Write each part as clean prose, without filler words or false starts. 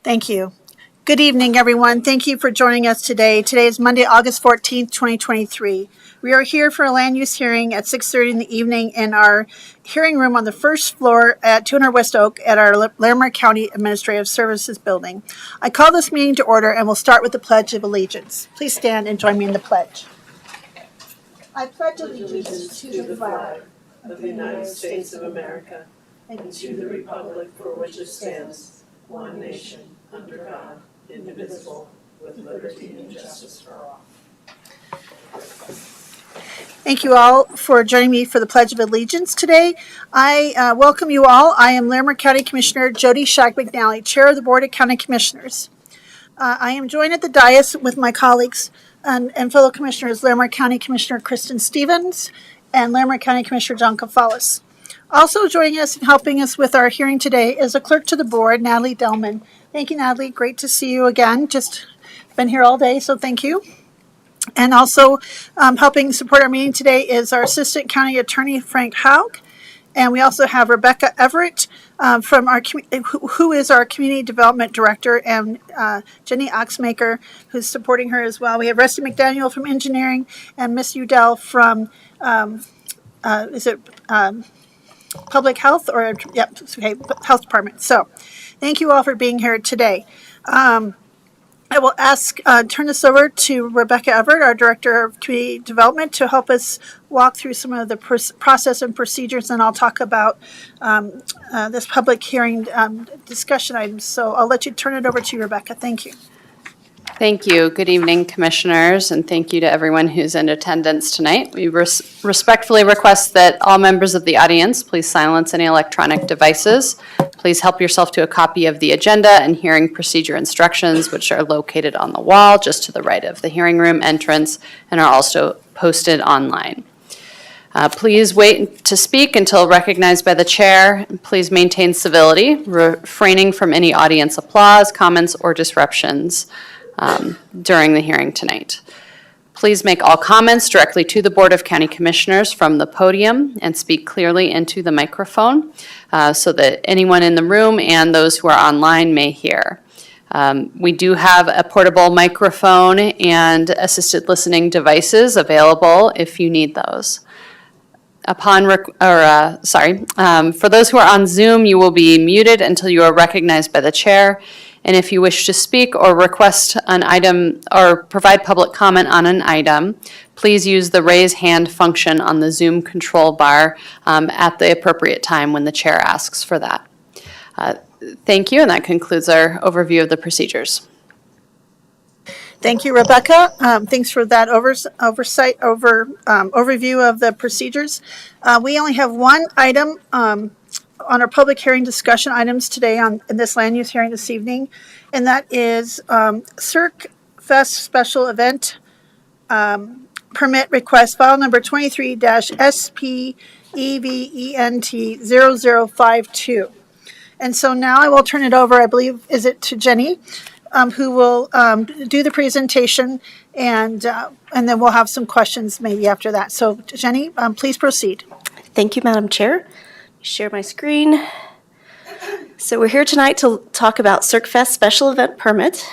Thank you. Good evening, everyone. Thank you for joining us today. Today is Monday, August 14th, 2023. We are here for a land use hearing at 6:30 in the evening in our hearing room on the first floor at 200 West Oak at our Larimer County Administrative Services Building. I call this meeting to order and will start with the Pledge of Allegiance. Please stand and join me in the pledge. I pledge allegiance to the flag of the United States of America and to the republic for which it stands, one nation, under God, indivisible, with liberty and justice for all. Thank you all for joining me for the Pledge of Allegiance today. I welcome you all. I am Larimer County Commissioner Jody Shag McNally, Chair of the Board of County Commissioners. I am joined at the dais with my colleagues and fellow commissioners, Larimer County Commissioner Kristen Stevens and Larimer County Commissioner John Kafalis. Also joining us and helping us with our hearing today is a clerk to the board, Natalie Delman. Thank you, Natalie. Great to see you again. Just been here all day, so thank you. And also helping support our meeting today is our Assistant County Attorney, Frank Haug. And we also have Rebecca Everett from our who is our Community Development Director, and Jenny Oxmaker, who's supporting her as well. We have Rusty McDaniel from Engineering and Miss Udell from, Public Health, or, yep, okay, Health Department. So thank you all for being here today. I will turn this over to Rebecca Everett, our Director of Community Development, to help us walk through some of the process and procedures, and I'll talk about this public hearing discussion items. So I'll let you turn it over to you, Rebecca. Thank you. Thank you. Good evening, commissioners, and thank you to everyone who's in attendance tonight. We respectfully request that all members of the audience please silence any electronic devices. Please help yourself to a copy of the agenda and hearing procedure instructions, which are located on the wall just to the right of the hearing room entrance and are also posted online. Please wait to speak until recognized by the chair. Please maintain civility, refraining from any audience applause, comments, or disruptions during the hearing tonight. Please make all comments directly to the Board of County Commissioners from the podium and speak clearly into the microphone so that anyone in the room and those who are online may hear. We do have a portable microphone and assisted listening devices available if you need those. For those who are on Zoom, you will be muted until you are recognized by the chair. And if you wish to speak or request an item or provide public comment on an item, please use the raise hand function on the Zoom control bar at the appropriate time when the chair asks for that. Thank you, and that concludes our overview of the procedures. Thank you, Rebecca. Thanks for that overview of the procedures. We only have one item on our public hearing discussion items today in this land use hearing this evening, and that is Cirque Fest special event permit request file number 23-SPEVENT0052. And so now I will turn it over, I believe, is it to Jenny, who will do the presentation, and then we'll have some questions maybe after that. So Jenny, please proceed. Thank you, Madam Chair. Share my screen. So we're here tonight to talk about Cirque Fest special event permit.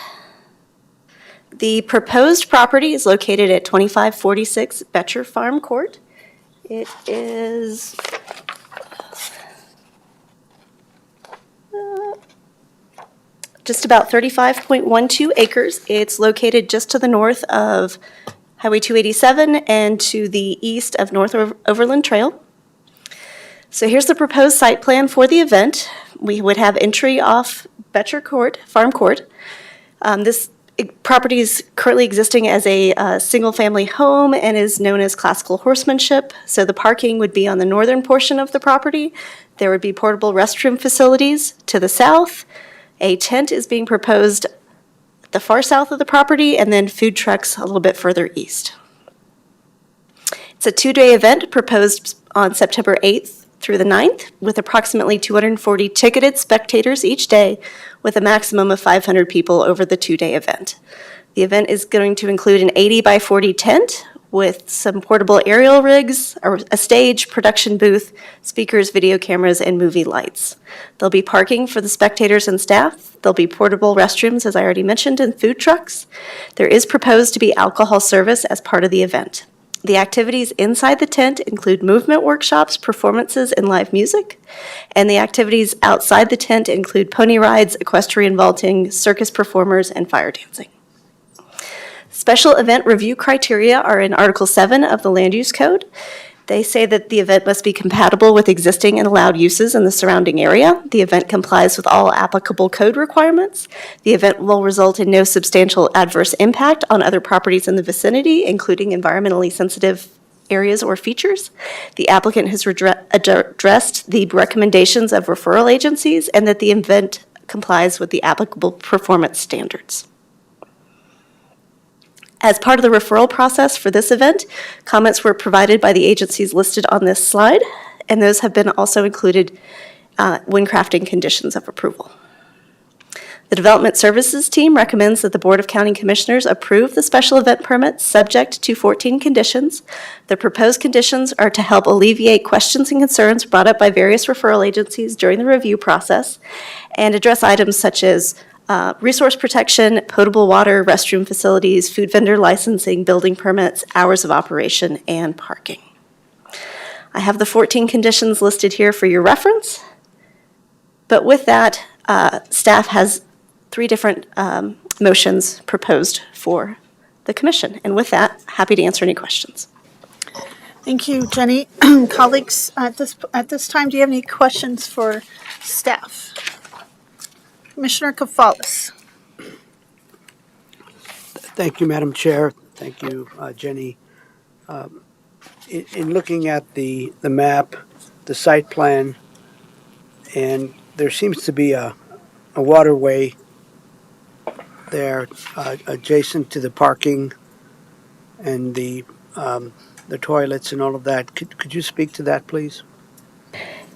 The proposed property is located at 2546 Betcher Farm Court. It is just about 35.12 acres. It's located just to the north of Highway 287 and to the east of North Overland Trail. So here's the proposed site plan for the event. We would have entry off Betcher Court, Farm Court. This property is currently existing as a single-family home and is known as classical horsemanship. So the parking would be on the northern portion of the property. There would be portable restroom facilities to the south. A tent is being proposed at the far south of the property, and then food trucks a little bit further east. It's a 2-day event proposed on September 8th through the 9th, with approximately 240 ticketed spectators each day, with a maximum of 500 people over the 2-day event. The event is going to include an 80 by 40 tent with some portable aerial rigs, a stage, production booth, speakers, video cameras, and movie lights. There'll be parking for the spectators and staff. There'll be portable restrooms, as I already mentioned, and food trucks. There is proposed to be alcohol service as part of the event. The activities inside the tent include movement workshops, performances, and live music. And the activities outside the tent include pony rides, equestrian vaulting, circus performers, and fire dancing. Special event review criteria are in Article 7 of the Land Use Code. They say that the event must be compatible with existing and allowed uses in the surrounding area. The event complies with all applicable code requirements. The event will result in no substantial adverse impact on other properties in the vicinity, including environmentally sensitive areas or features. The applicant has addressed the recommendations of referral agencies and that the event complies with the applicable performance standards. As part of the referral process for this event, comments were provided by the agencies listed on this slide, and those have been also included when crafting conditions of approval. The Development Services Team recommends that the Board of County Commissioners approve the special event permit subject to 14 conditions. The proposed conditions are to help alleviate questions and concerns brought up by various referral agencies during the review process and address items such as resource protection, potable water, restroom facilities, food vendor licensing, building permits, hours of operation, and parking. I have the 14 conditions listed here for your reference. But with that, staff has 3 different motions proposed for the commission. And with that, happy to answer any questions. Thank you, Jenny. Colleagues, at this time, do you have any questions for staff? Commissioner Kafalis. Thank you, Madam Chair. Thank you, Jenny. In looking at the map, the site plan, and there seems to be a waterway there adjacent to the parking and the toilets and all of that. Could you speak to that, please?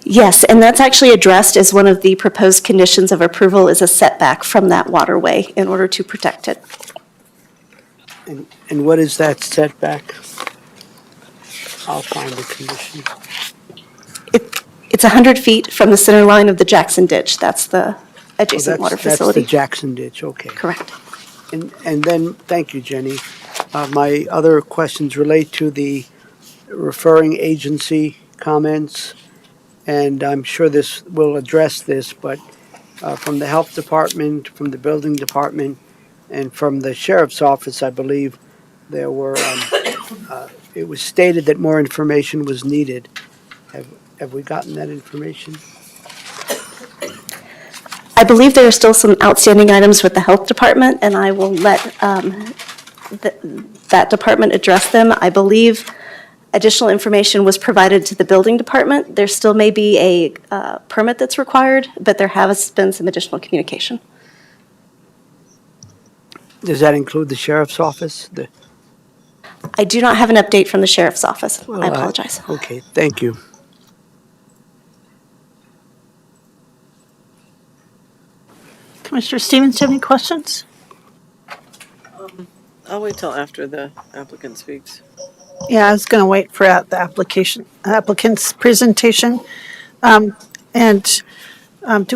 Yes, and that's actually addressed as one of the proposed conditions of approval is a setback from that waterway in order to protect it. And what is that setback? I'll find the condition. It's 100 feet from the center line of the Jackson Ditch. That's the adjacent water facility. That's the Jackson Ditch, okay. Correct. And then, thank you, Jenny. My other questions relate to the referring agency comments, and I'm sure this will address this, but from the health department, from the building department, and from the sheriff's office, I believe, there were, it was stated that more information was needed. Have we gotten that information? I believe there are still some outstanding items with the health department, and I will let that department address them. I believe additional information was provided to the building department. There still may be a permit that's required, but there has been some additional communication. Does that include the sheriff's office? I do not have an update from the sheriff's office. Well, I apologize. Okay, thank you. Commissioner Stevens, do you have any questions? I'll wait till after the applicant speaks. Yeah, I was going to wait for the applicant's presentation. Do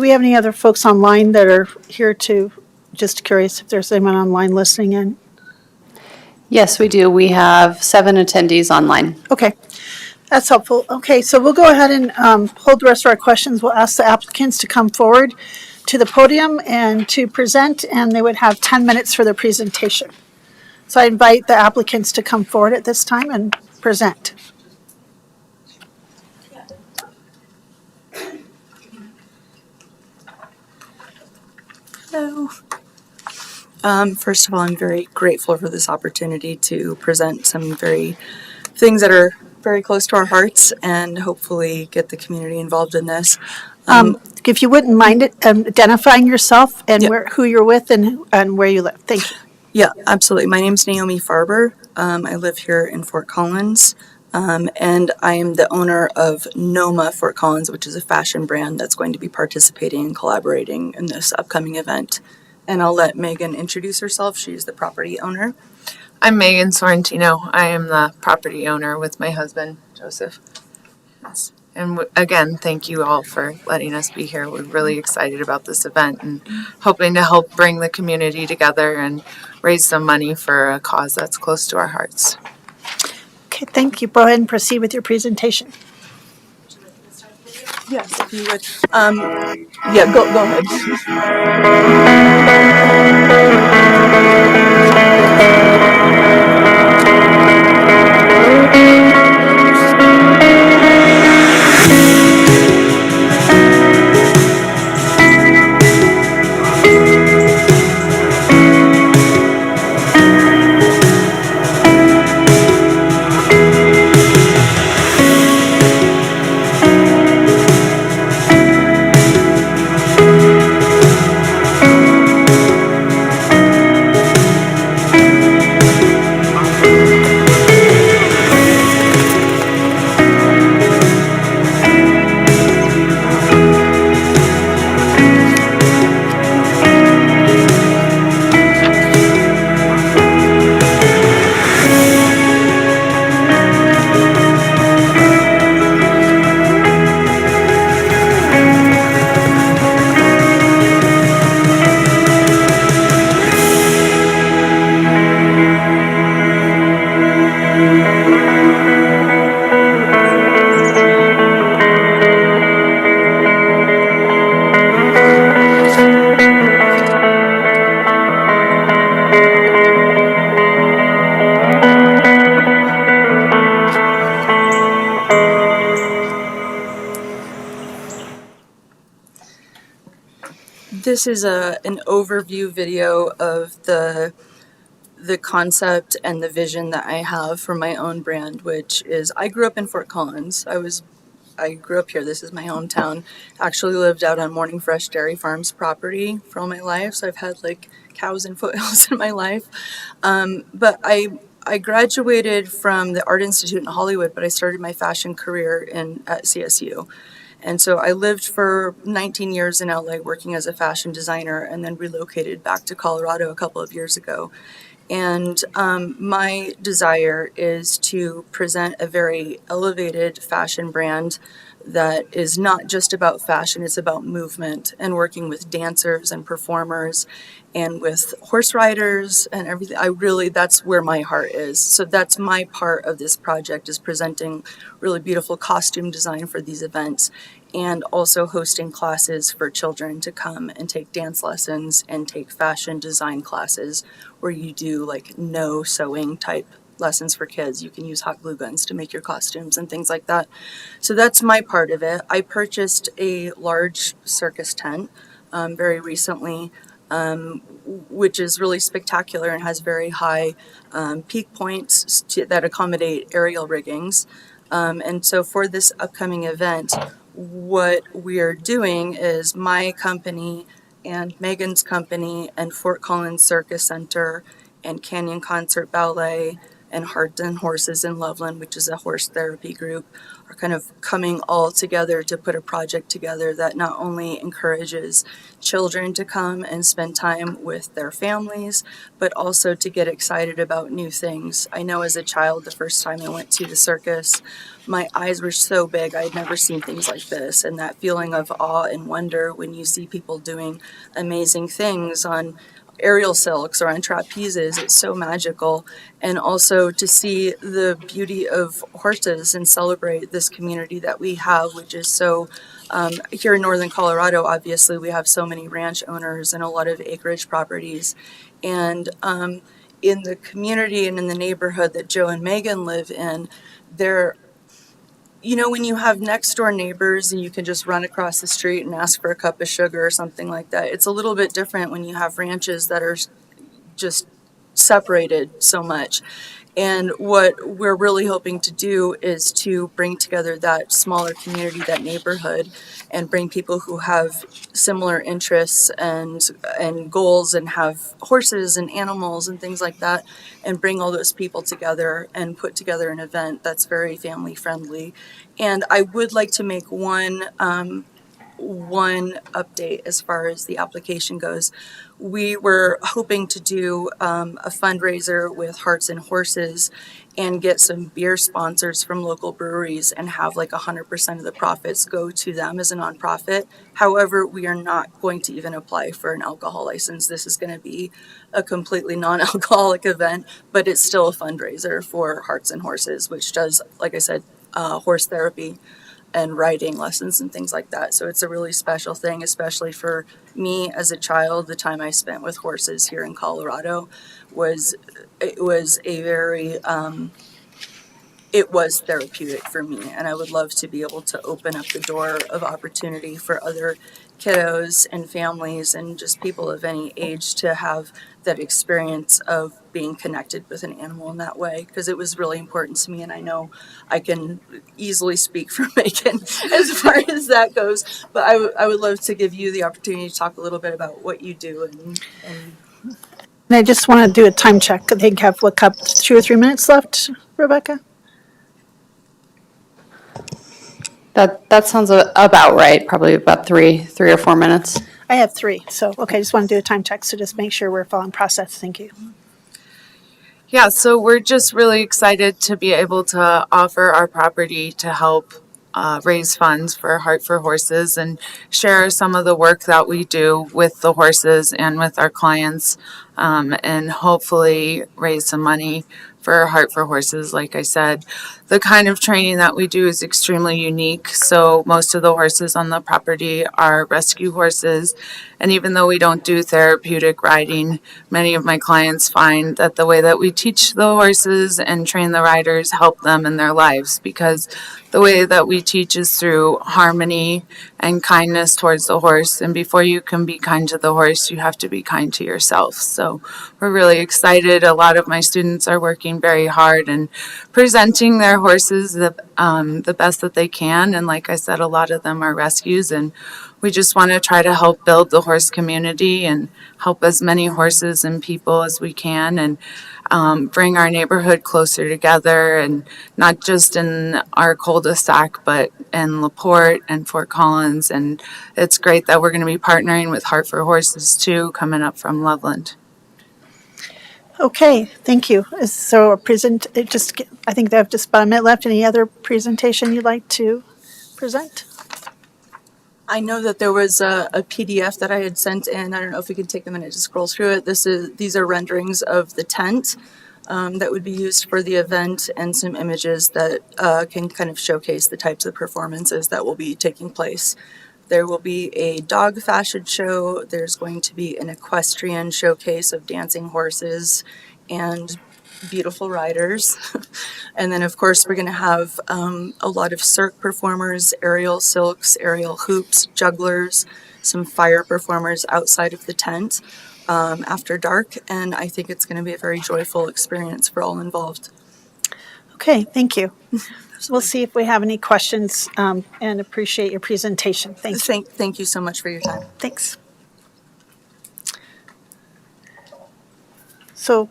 we have any other folks online that are here to, just curious if there's anyone online listening in? Yes, we do. We have 7 attendees online. Okay, that's helpful. Okay, so we'll go ahead and hold the rest of our questions. We'll ask the applicants to come forward to the podium and to present, and they would have 10 minutes for their presentation. So I invite the applicants to come forward at this time and present. Hello. First of all, I'm very grateful for this opportunity to present some things that are very close to our hearts and hopefully get the community involved in this. If you wouldn't mind identifying yourself and Yep. who you're with and where you live. Thank you. Yeah, absolutely. My name's Naomi Farber. I live here in Fort Collins, and I am the owner of Noma Fort Collins, which is a fashion brand that's going to be participating and collaborating in this upcoming event. And I'll let Megan introduce herself. She's the property owner. I'm Megan Sorrentino. I am the property owner with my husband, Joseph. Yes. And again, thank you all for letting us be here. We're really excited about this event and hoping to help bring the community together and raise some money for a cause that's close to our hearts. Okay, thank you. Go ahead and proceed with your presentation. Yes, if you would. Yeah, go ahead. This is an overview video of the concept and the vision that I have for my own brand, which is I grew up in Fort Collins. I grew up here. This is my hometown. Actually lived out on Morning Fresh Dairy Farms property for all my life. So I've had like cows and foothills in my life. But I graduated from the Art Institute in Hollywood, but I started my fashion career at CSU. And so I lived for 19 years in LA working as a fashion designer and then relocated back to Colorado a couple of years ago. And my desire is to present a very elevated fashion brand that is not just about fashion, it's about movement and working with dancers and performers and with horse riders and everything. That's where my heart is. So that's my part of this project, is presenting really beautiful costume design for these events and also hosting classes for children to come and take dance lessons and take fashion design classes where you do like no sewing type lessons for kids. You can use hot glue guns to make your costumes and things like that. So that's my part of it. I purchased a large circus tent very recently, which is really spectacular and has very high peak points that accommodate aerial riggings. And so for this upcoming event, what we're doing is my company and Megan's company and Fort Collins Circus Center and Canyon Concert Ballet and Heart and Horses in Loveland, which is a horse therapy group, are kind of coming all together to put a project together that not only encourages children to come and spend time with their families, but also to get excited about new things. I know as a child, the first time I went to the circus, my eyes were so big. I had never seen things like this. And that feeling of awe and wonder when you see people doing amazing things on aerial silks or on trapezes, it's so magical. And also to see the beauty of horses and celebrate this community that we have, which is so here in northern Colorado. Obviously we have so many ranch owners and a lot of acreage properties, and in the community and in the neighborhood that Joe and Megan live in, there, you know, when you have next door neighbors and you can just run across the street and ask for a cup of sugar or something like that, it's a little bit different when you have ranches that are just separated so much. And what we're really hoping to do is to bring together that smaller community, that neighborhood, and bring people who have similar interests and goals and have horses and animals and things like that, and bring all those people together and put together an event that's very family friendly. And I would like to make one one update as far as the application goes. We were hoping to do a fundraiser with Hearts and Horses and get some beer sponsors from local breweries and have like 100% of the profits go to them as a nonprofit. However, we are not going to even apply for an alcohol license. This is going to be a completely non-alcoholic event, but it's still a fundraiser for Hearts and Horses, which does, like I said, horse therapy and riding lessons and things like that. So it's a really special thing, especially for me as a child. The time I spent with horses here in Colorado was a very it was therapeutic for me, and I would love to be able to open up the door of opportunity for other kiddos and families and just people of any age to have that experience of being connected with an animal in that way, because it was really important to me, and I know I can easily speak for Megan as far as that goes, but I would love to give you the opportunity to talk a little bit about what you do and And I just want to do a time check. I think I have, what, 2 or 3 minutes left, Rebecca? That sounds about right, probably about 3 or 4 minutes. I have 3, so, okay, just want to do a time check, so just make sure we're following process. Thank you. Yeah, so we're just really excited to be able to offer our property to help raise funds for Heart for Horses and share some of the work that we do with the horses and with our clients, and hopefully raise some money for Heart for Horses. Like I said, the kind of training that we do is extremely unique. So most of the horses on the property are rescue horses. And even though we don't do therapeutic riding, many of my clients find that the way that we teach the horses and train the riders help them in their lives, because the way that we teach is through harmony and kindness towards the horse. And before you can be kind to the horse, you have to be kind to yourself. So we're really excited. A lot of my students are working very hard and presenting their horses the best that they can. And like I said, a lot of them are rescues, and we just want to try to help build the horse community and help as many horses and people as we can, and bring our neighborhood closer together, and not just in our cul-de-sac, but in LaPorte and Fort Collins. And it's great that we're going to be partnering with Heart for Horses too, coming up from Loveland. Okay, thank you. So I think they have just about a minute left. Any other presentation you'd like to present? I know that there was a PDF that I had sent in. I don't know if we could take a minute to scroll through it. These are renderings of the tent that would be used for the event, and some images that can kind of showcase the types of performances that will be taking place. There will be a dog fashion show. There's going to be an equestrian showcase of dancing horses and beautiful riders. And then, of course, we're going to have a lot of cirque performers, aerial silks, aerial hoops, jugglers, some fire performers outside of the tent after dark. And I think it's going to be a very joyful experience for all involved. Okay, thank you. We'll see if we have any questions, and appreciate your presentation. Thanks. Thank you so much for your time. Thanks. So,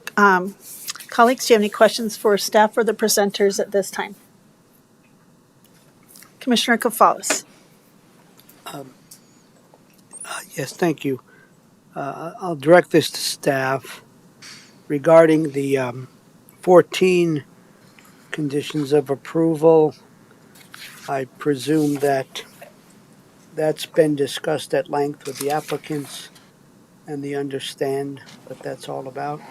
colleagues, do you have any questions for staff or the presenters at this time? Commissioner Kafalis. Yes, thank you. I'll direct this to staff regarding the 14 conditions of approval. I presume that that's been discussed at length with the applicants, and they understand what that's all about.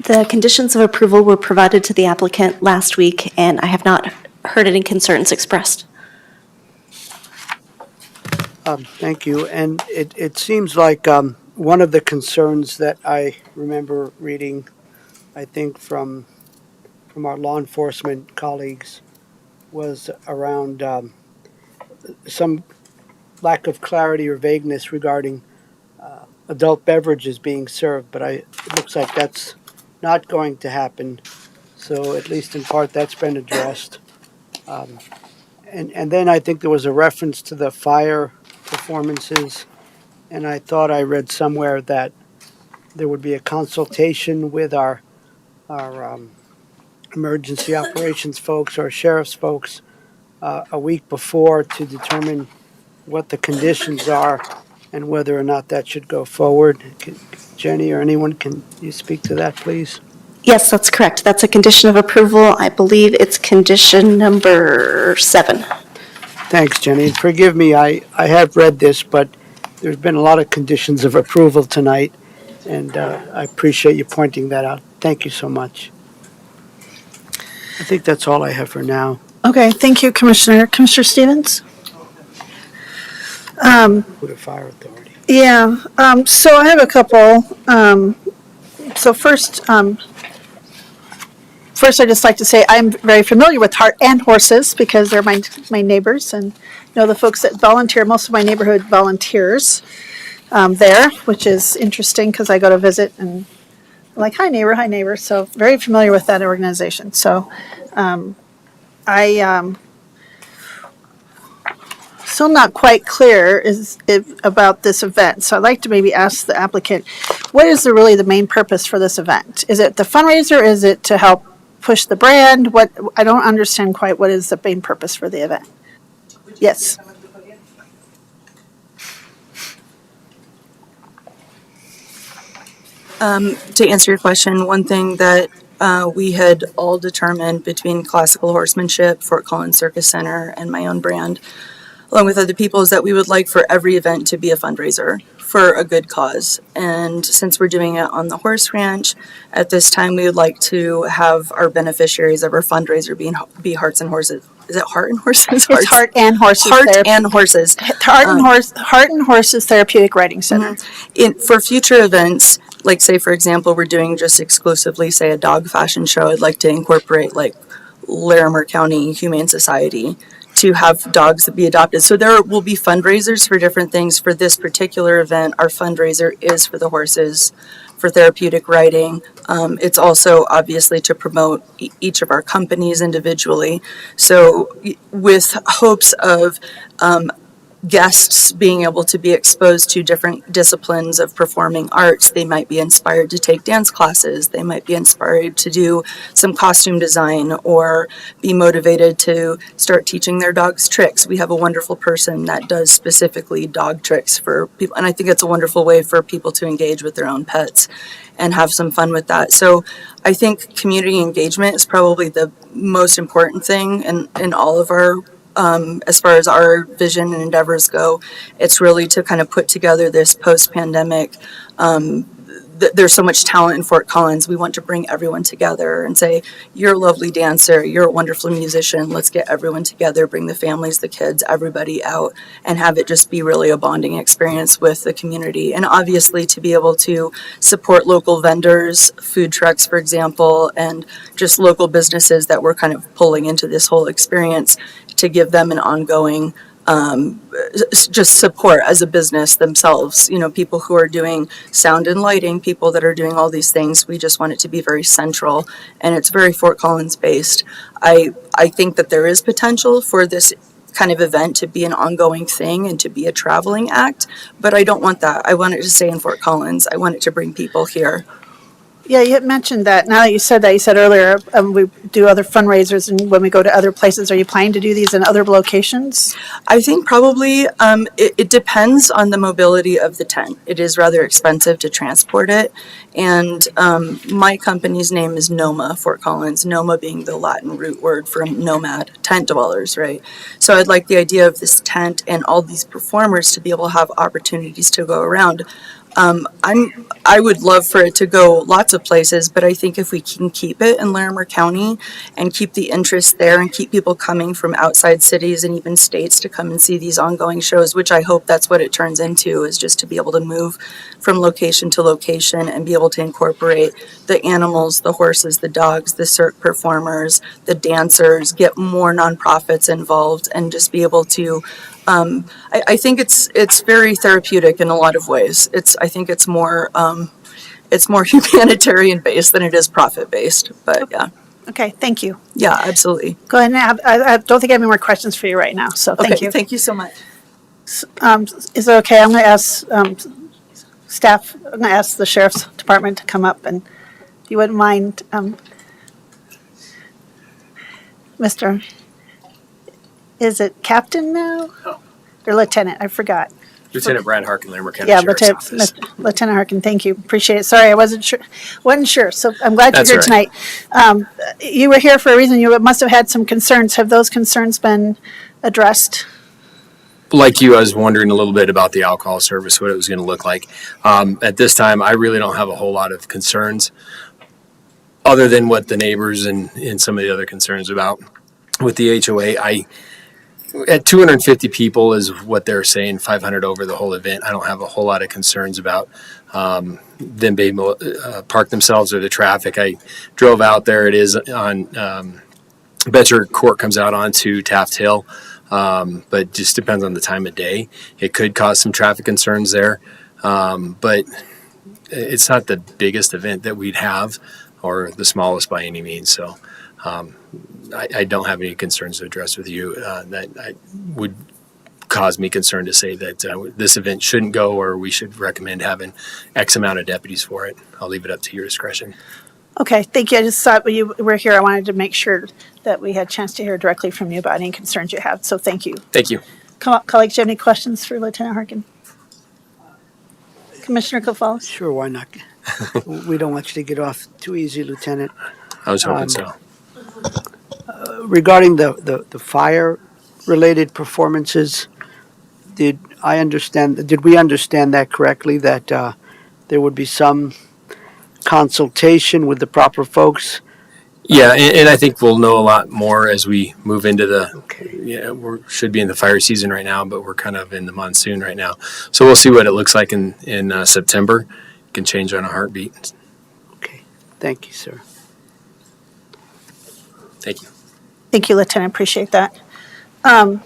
The conditions of approval were provided to the applicant last week, and I have not heard any concerns expressed. Thank you. And it seems like one of the concerns that I remember reading, I think from our law enforcement colleagues, was around some lack of clarity or vagueness regarding adult beverages being served, but it looks like that's not going to happen. So at least in part, that's been addressed. And then I think there was a reference to the fire performances, and I thought I read somewhere that there would be a consultation with our emergency operations folks or sheriff's folks a week before to determine what the conditions are and whether or not that should go forward. Jenny or anyone, can you speak to that, please? Yes, that's correct. That's a condition of approval. I believe it's condition number 7. Thanks, Jenny. And forgive me, I have read this, but there's been a lot of conditions of approval tonight, and I appreciate you pointing that out. Thank you so much. I think that's all I have for now. Okay, thank you, Commissioner. Commissioner Stevens? With the Fire Authority. Yeah, so I have a couple. So first I'd just like to say I'm very familiar with Heart and Horses because they're my neighbors and know the folks that volunteer. Most of my neighborhood volunteers there, which is interesting because I go to visit and I'm like, hi neighbor. So very familiar with that organization. So I still not quite clear about this event. So I'd like to maybe ask the applicant, what is really the main purpose for this event? Is it the fundraiser? Is it to help push the brand? What, I don't understand quite what is the main purpose for the event. Yes. To answer your question, one thing that we had all determined between Classical Horsemanship, Fort Collins Circus Center, and my own brand, along with other people, is that we would like for every event to be a fundraiser for a good cause. And since we're doing it on the horse ranch, at this time we would like to have our beneficiaries of our fundraiser be Hearts and Horses. Is it Heart and Horses? It's Heart and Horses. Heart and Horses. Heart and Horses Therapeutic Riding Center. For future events, like say for example, we're doing just exclusively say a dog fashion show, I'd like to incorporate like Larimer County Humane Society to have dogs that be adopted. So there will be fundraisers for different things. For this particular event, our fundraiser is for the horses, for therapeutic riding. It's also obviously to promote each of our companies individually. So with hopes of guests being able to be exposed to different disciplines of performing arts. They might be inspired to take dance classes. They might be inspired to do some costume design or be motivated to start teaching their dogs tricks. We have a wonderful person that does specifically dog tricks for people. And I think it's a wonderful way for people to engage with their own pets and have some fun with that. So I think community engagement is probably the most important thing in all of our as far as our vision and endeavors go. It's really to kind of put together this post-pandemic, there's so much talent in Fort Collins. We want to bring everyone together and say, you're a lovely dancer, you're a wonderful musician, let's get everyone together, bring the families, the kids, everybody out, and have it just be really a bonding experience with the community. And obviously to be able to support local vendors, food trucks, for example, and just local businesses that we're kind of pulling into this whole experience to give them an ongoing just support as a business themselves. You know, people who are doing sound and lighting, people that are doing all these things. We just want it to be very central, and it's very Fort Collins based. I think that there is potential for this kind of event to be an ongoing thing and to be a traveling act, but I don't want that. I want it to stay in Fort Collins. I want it to bring people here. Yeah, you had mentioned that. Now that you said that, you said earlier we do other fundraisers, and when we go to other places, are you planning to do these in other locations? I think probably it depends on the mobility of the tent. It is rather expensive to transport it, and my company's name is Noma Fort Collins, Noma being the Latin root word for nomad, tent dwellers, right? So I'd like the idea of this tent and all these performers to be able to have opportunities to go around. I would love for it to go lots of places, but I think if we can keep it in Larimer County and keep the interest there and keep people coming from outside cities and even states to come and see these ongoing shows, which I hope that's what it turns into, is just to be able to move from location to location and be able to incorporate the animals, the horses, the dogs, the cirque performers, the dancers, get more nonprofits involved, and just be able to I think it's very therapeutic in a lot of ways. I think it's more humanitarian based than it is profit based. But yeah. Okay, thank you. Yeah, absolutely. Go ahead and I don't think I have any more questions for you right now, so thank Okay, you. thank you so much. Is it okay? I'm going to ask staff, I'm going to ask the Sheriff's Department to come up, and if you wouldn't mind, Mr. Is it Captain now? No. or Lieutenant, I forgot. Lieutenant Brad Harkin, Larimer County Yeah, Sheriff's Office. Lieutenant Harkin, thank you. Appreciate it. Sorry, I wasn't sure. So I'm glad you're That's here all tonight. You were here for a reason. You must have had some concerns. Have those concerns been addressed? Like you, I was wondering a little bit about the alcohol service, what it was going to look like. At this time, I really don't have a whole lot of concerns other than what the neighbors and some of the other concerns about. With the HOA, at 250 people is what they're saying, 500 over the whole event. I don't have a whole lot of concerns about them being able to park themselves or the traffic. I drove out there. It is on Betcher Court comes out onto Taft Hill, but just depends on the time of day. It could cause some traffic concerns there, but it's not the biggest event that we'd have or the smallest by any means. So I don't have any concerns to address with you that would cause me concern to say that this event shouldn't go or we should recommend having X amount of deputies for it. I'll leave it up to your discretion. Okay, thank you. I just thought when you were here, I wanted to make sure that we had a chance to hear directly from you about any concerns you have. So thank you. Thank you. Colleagues, do you have any questions for Lieutenant Harkin? Commissioner Gonzalez? Sure, why not? We don't want you to get off too easy, Lieutenant. I was hoping so. Regarding the fire-related performances, did we understand that correctly, that there would be some consultation with the proper folks? Yeah, and I think we'll know a lot more as we move into Okay. we should be in the fire season right now, but we're kind of in the monsoon right now. So we'll see what it looks like in September. It can change on a heartbeat. Okay, thank you, sir. Thank you. Thank you, Lieutenant. Appreciate that. I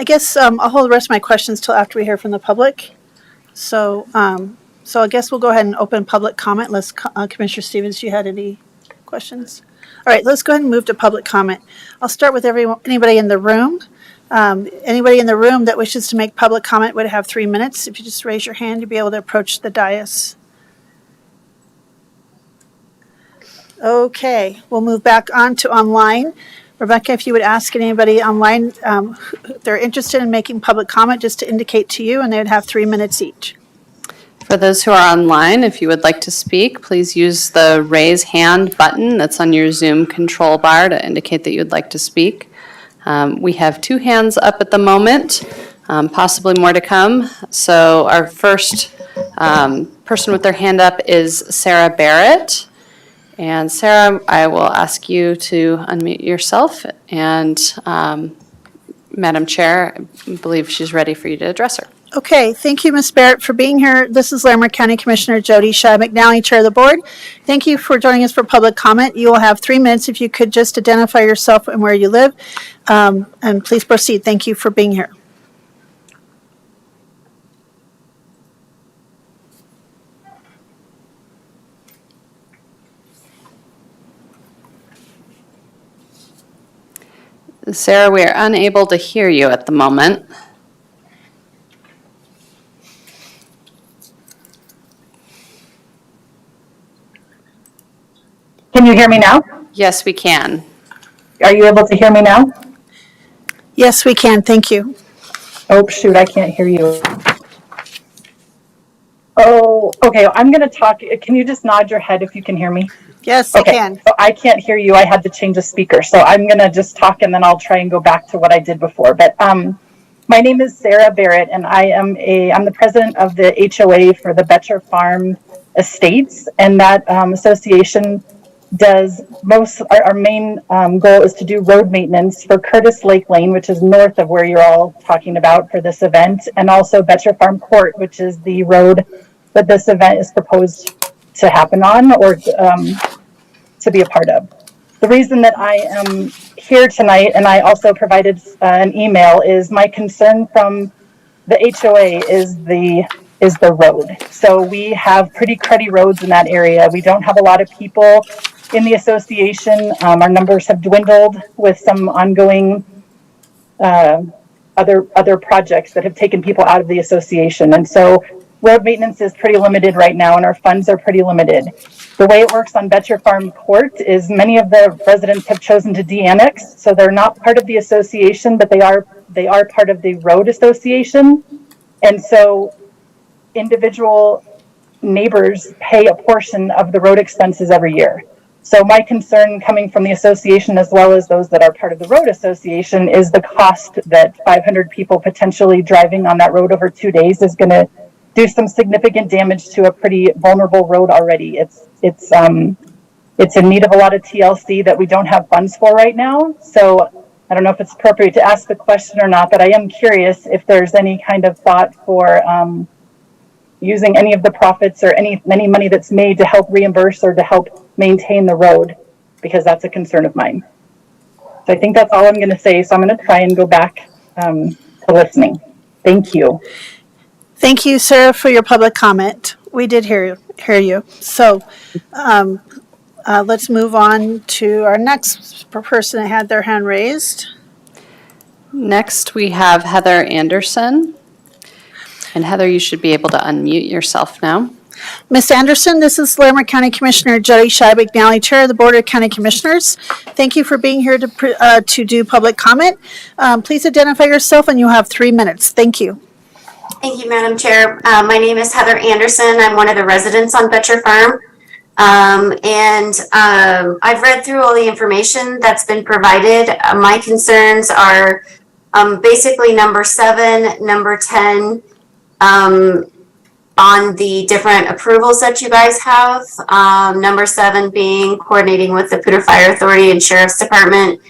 guess I'll hold the rest of my questions till after we hear from the public. So I guess we'll go ahead and open public comment unless Commissioner Stevens, you had any questions? All right, let's go ahead and move to public comment. I'll start with anybody in the room. Anybody in the room that wishes to make public comment would have 3 minutes. If you just raise your hand, you'll be able to approach the dais. Okay, we'll move back on to online. Rebecca, if you would ask anybody online if they're interested in making public comment, just to indicate to you, and they would have 3 minutes each. For those who are online, if you would like to speak, please use the raise hand button that's on your Zoom control bar to indicate that you would like to speak. We have 2 hands up at the moment, possibly more to come. So our first person with their hand up is Sarah Barrett. And Sarah, I will ask you to unmute yourself. And Madam Chair, I believe she's ready for you to address her. Okay, thank you, Ms. Barrett, for being here. This is Larimer County Commissioner Jody Shaw McNally, Chair of the Board. Thank you for joining us for public comment. You will have 3 minutes if you could just identify yourself and where you live. And please proceed. Thank you for being here. Sarah, we are unable to hear you at the moment. Can you hear me now? Yes, we can. Are you able to hear me now? Yes, we can. Thank you. Oh, shoot, I can't hear you. Oh, okay, I'm going to talk. Can you just nod your head if you can hear me? Yes, I Okay, can. so I can't hear you. I had to change the speaker. So I'm going to just talk and then I'll try and go back to what I did before. But my name is Sarah Barrett and I'm the president of the HOA for the Betcher Farm Estates. And that association does our main goal is to do road maintenance for Curtis Lake Lane, which is north of where you're all talking about for this event, and also Betcher Farm Court, which is the road that this event is proposed to happen on or to be a part of. The reason that I am here tonight, and I also provided an email, is my concern from the HOA is the road. So we have pretty cruddy roads in that area. We don't have a lot of people in the association. Our numbers have dwindled with some ongoing other projects that have taken people out of the association. And so road maintenance is pretty limited right now and our funds are pretty limited. The way it works on Betcher Farm Court is many of the residents have chosen to de-annex, so they're not part of the association, but they are part of the road association. And so individual neighbors pay a portion of the road expenses every year. So my concern coming from the association as well as those that are part of the road association is the cost that 500 people potentially driving on that road over 2 days is going to do some significant damage to a pretty vulnerable road already. It's in need of a lot of TLC that we don't have funds for right now. So I don't know if it's appropriate to ask the question or not, but I am curious if there's any kind of thought for using any of the profits or any money that's made to help reimburse or to help maintain the road, because that's a concern of mine. So I think that's all I'm going to say. So I'm going to try and go back to listening. Thank you. Thank you, Sarah, for your public comment. We did hear you. So let's move on to our next person that had their hand raised. Next, we have Heather Anderson. And Heather, you should be able to unmute yourself now. Ms. Anderson, this is Larimer County Commissioner Jody Scheib-McNally, Chair of the Board of County Commissioners. Thank you for being here to do public comment. Please identify yourself and you'll have 3 minutes. Thank you. Thank you, Madam Chair. My name is Heather Anderson. I'm one of the residents on Betcher Farm. I've read through all the information that's been provided. My concerns are basically number 7, number 10, on the different approvals that you guys have. Number 7 being coordinating with the Poudre Fire Authority and Sheriff's Department.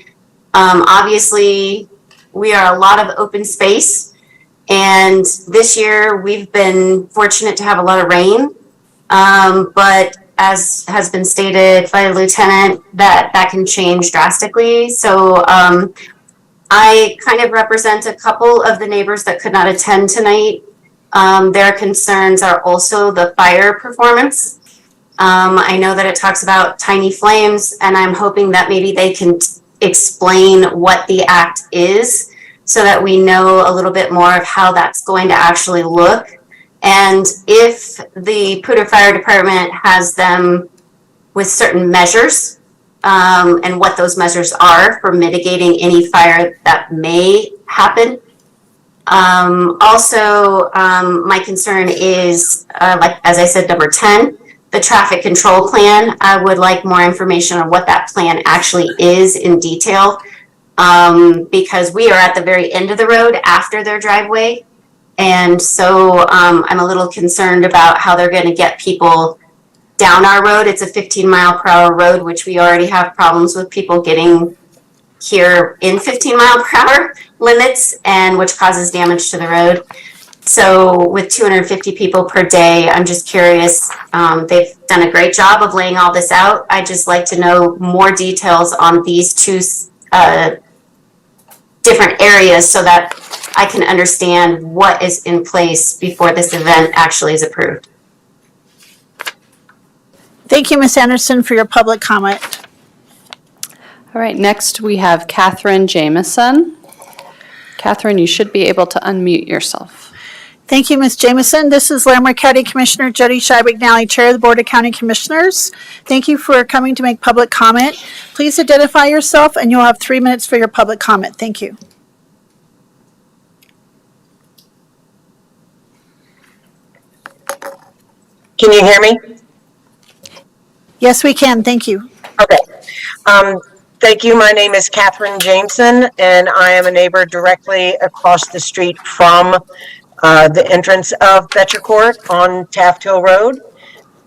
Obviously, we are a lot of open space. And this year we've been fortunate to have a lot of rain. But as has been stated by the lieutenant, that can change drastically. So I kind of represent a couple of the neighbors that could not attend tonight. Their concerns are also the fire performance. I know that it talks about tiny flames, and I'm hoping that maybe they can explain what the act is, so that we know a little bit more of how that's going to actually look. And if the Poudre Fire Department has them with certain measures, and what those measures are for mitigating any fire that may happen. Also, my concern is, like as I said, number 10, the traffic control plan. I would like more information on what that plan actually is in detail. Because we are at the very end of the road after their driveway. And so I'm a little concerned about how they're going to get people down our road. It's a 15-mile-per-hour road, which we already have problems with people getting here in 15-mile-per-hour limits, and which causes damage to the road. So with 250 people per day, I'm just curious. They've done a great job of laying all this out. I'd just like to know more details on these two different areas so that I can understand what is in place before this event actually is approved. Thank you, Ms. Anderson, for your public comment. All right, next we have Catherine Jameson. Catherine, you should be able to unmute yourself. Thank you, Ms. Jameson. This is Larimer County Commissioner Jody Scheib-McNally, Chair of the Board of County Commissioners. Thank you for coming to make public comment. Please identify yourself and you'll have 3 minutes for your public comment. Thank you. Can you hear me? Yes, we can. Thank you. Okay. Thank you. My name is Catherine Jameson, and I am a neighbor directly across the street from the entrance of Betcher Court on Taft Hill Road.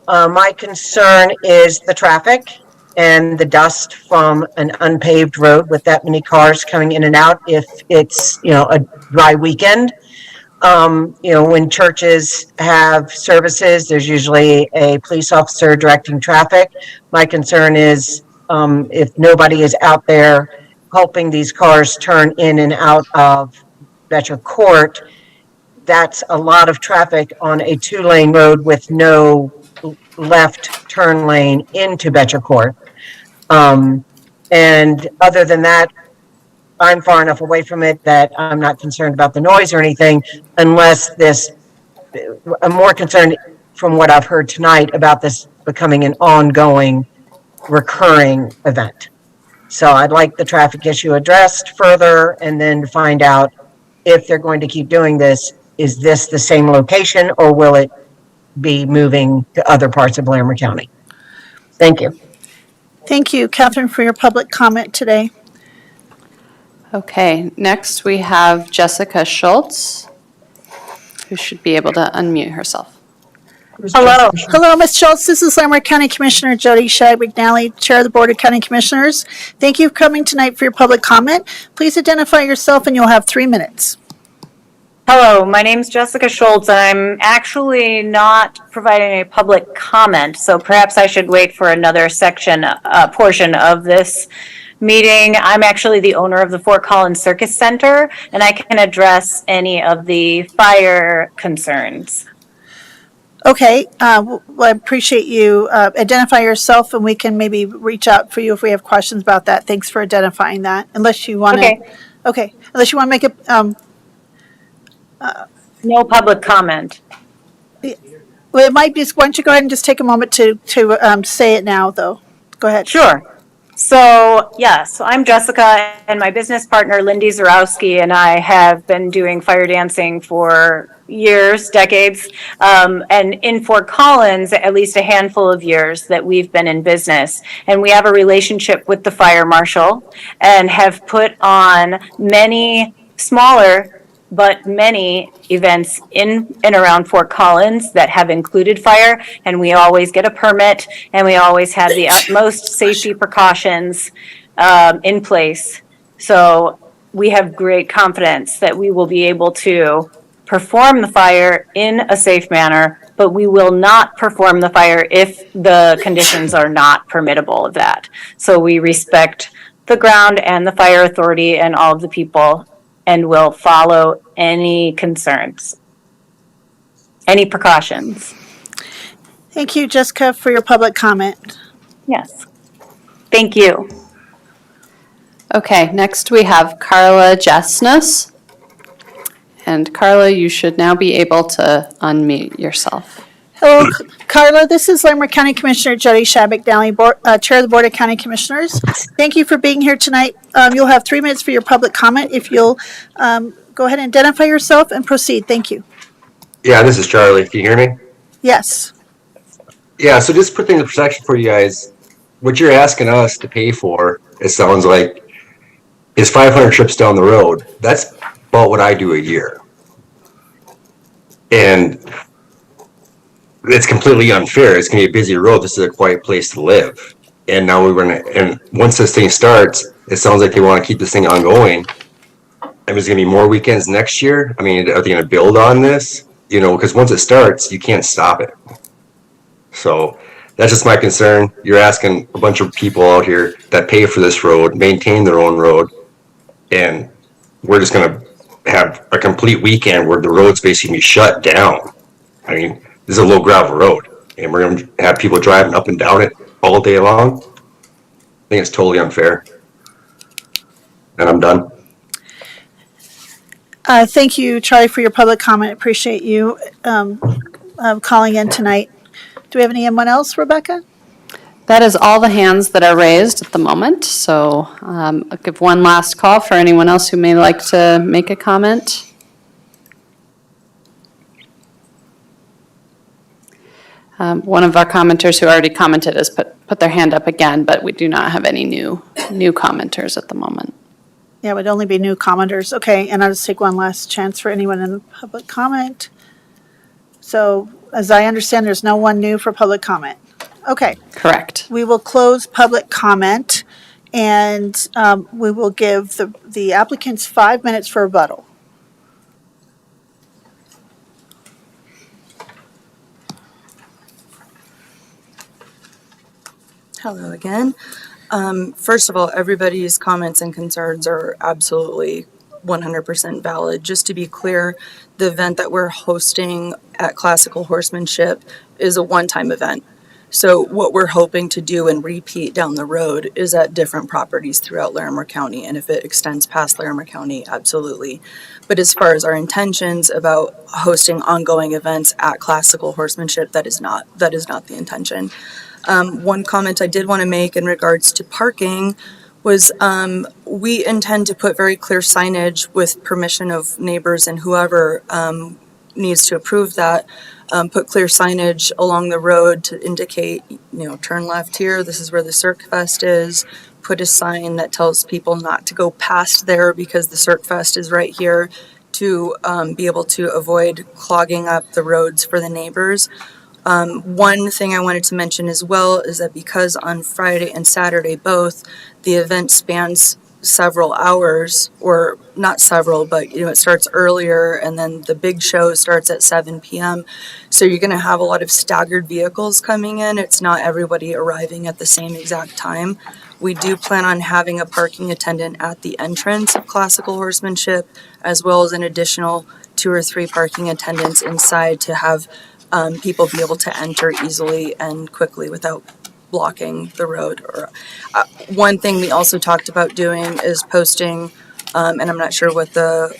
My concern is the traffic and the dust from an unpaved road with that many cars coming in and out if it's, a dry weekend. When churches have services, there's usually a police officer directing traffic. My concern is if nobody is out there helping these cars turn in and out of Betcher Court, that's a lot of traffic on a 2-lane road with no left turn lane into Betcher Court. And other than that, I'm far enough away from it that I'm not concerned about the noise or anything unless this I'm more concerned from what I've heard tonight about this becoming an ongoing, recurring event. So I'd like the traffic issue addressed further and then find out if they're going to keep doing this, is this the same location or will it be moving to other parts of Larimer County? Thank you. Thank you, Catherine, for your public comment today. Okay, next we have Jessica Schultz, who should be able to unmute herself. Hello. Hello, Ms. Schultz. This is Larimer County Commissioner Jody Shag McNally, Chair of the Board of County Commissioners. Thank you for coming tonight for your public comment. Please identify yourself and you'll have 3 minutes. Hello, my name's Jessica Schultz, and I'm actually not providing a public comment, so perhaps I should wait for another portion of this meeting. I'm actually the owner of the Fort Collins Circus Center, and I can address any of the fire concerns. Okay, well, I appreciate you. Identify yourself and we can maybe reach out for you if we have questions about that. Thanks for identifying that. Unless you want to. Okay, unless you want to make it. No public comment. Well, it might be, why don't you go ahead and just take a moment to say it now, though. Go ahead. Sure. So, yes, I'm Jessica, and my business partner, Lindy Zarowski, and I have been doing fire dancing for years, decades, and in Fort Collins, at least a handful of years that we've been in business. And we have a relationship with the fire marshal and have put on many smaller but many events in and around Fort Collins that have included fire, and we always get a permit, and we always have the utmost safety precautions in place. So we have great confidence that we will be able to perform the fire in a safe manner, but we will not perform the fire if the conditions are not permittable of that. So we respect the ground and the fire authority and all of the people, and will follow any concerns, any precautions. Thank you, Jessica, for your public comment. Yes. Thank you. Okay, next we have Carla Jesnus. And Carla, you should now be able to unmute yourself. Hello, Carla. This is Larimer County Commissioner Jody Shag McNally, Chair of the Board of County Commissioners. Thank you for being here tonight. You'll have 3 minutes for your public comment. If you'll go ahead and identify yourself and proceed. Thank you. Yeah, this is Charlie. Can you hear me? Yes. Yeah, so just put things in perspective for you guys. What you're asking us to pay for, it sounds like, is 500 trips down the road. That's about what I do a year. And it's completely unfair. It's going to be a busy road. This is a quiet place to live. And now and once this thing starts, it sounds like they want to keep this thing ongoing. And there's going to be more weekends next year. I mean, are they going to build on this? You know, because once it starts, you can't stop it. So that's just my concern. You're asking a bunch of people out here that pay for this road, maintain their own road, and we're just going to have a complete weekend where the road's basically going to be shut down. I mean, this is a low gravel road, and we're going to have people driving up and down it all day long. I think it's totally unfair. And I'm done. Thank you, Charlie, for your public comment. Appreciate you calling in tonight. Do we have anyone else, Rebecca? That is all the hands that are raised at the moment. So I'll give one last call for anyone else who may like to make a comment. One of our commenters who already commented has put their hand up again, but we do not have any new commenters at the moment. Yeah, it would only be new commenters. Okay, and I'll just take one last chance for anyone in the public comment. So, as I understand, there's no one new for public comment. Okay. Correct. We will close public comment, and we will give the applicants 5 minutes for rebuttal. Hello again. First of all, everybody's comments and concerns are absolutely 100% valid. Just to be clear, the event that we're hosting at Classical Horsemanship is a one-time event. So what we're hoping to do and repeat down the road is at different properties throughout Larimer County. And if it extends past Larimer County, absolutely. But as far as our intentions about hosting ongoing events at Classical Horsemanship, that is not the intention. One comment I did want to make in regards to parking was we intend to put very clear signage with permission of neighbors and whoever needs to approve that. Put clear signage along the road to indicate, turn left here, this is where the Cirque Fest is. Put a sign that tells people not to go past there because the Cirque Fest is right here, to be able to avoid clogging up the roads for the neighbors. One thing I wanted to mention as well is that because on Friday and Saturday both, the event spans several hours, or not several, but it starts earlier and then the big show starts at 7 p.m. So you're going to have a lot of staggered vehicles coming in. It's not everybody arriving at the same exact time. We do plan on having a parking attendant at the entrance of Classical Horsemanship, as well as an additional 2 or 3 parking attendants inside to have people be able to enter easily and quickly without blocking the road. Or one thing we also talked about doing is posting, and I'm not sure what the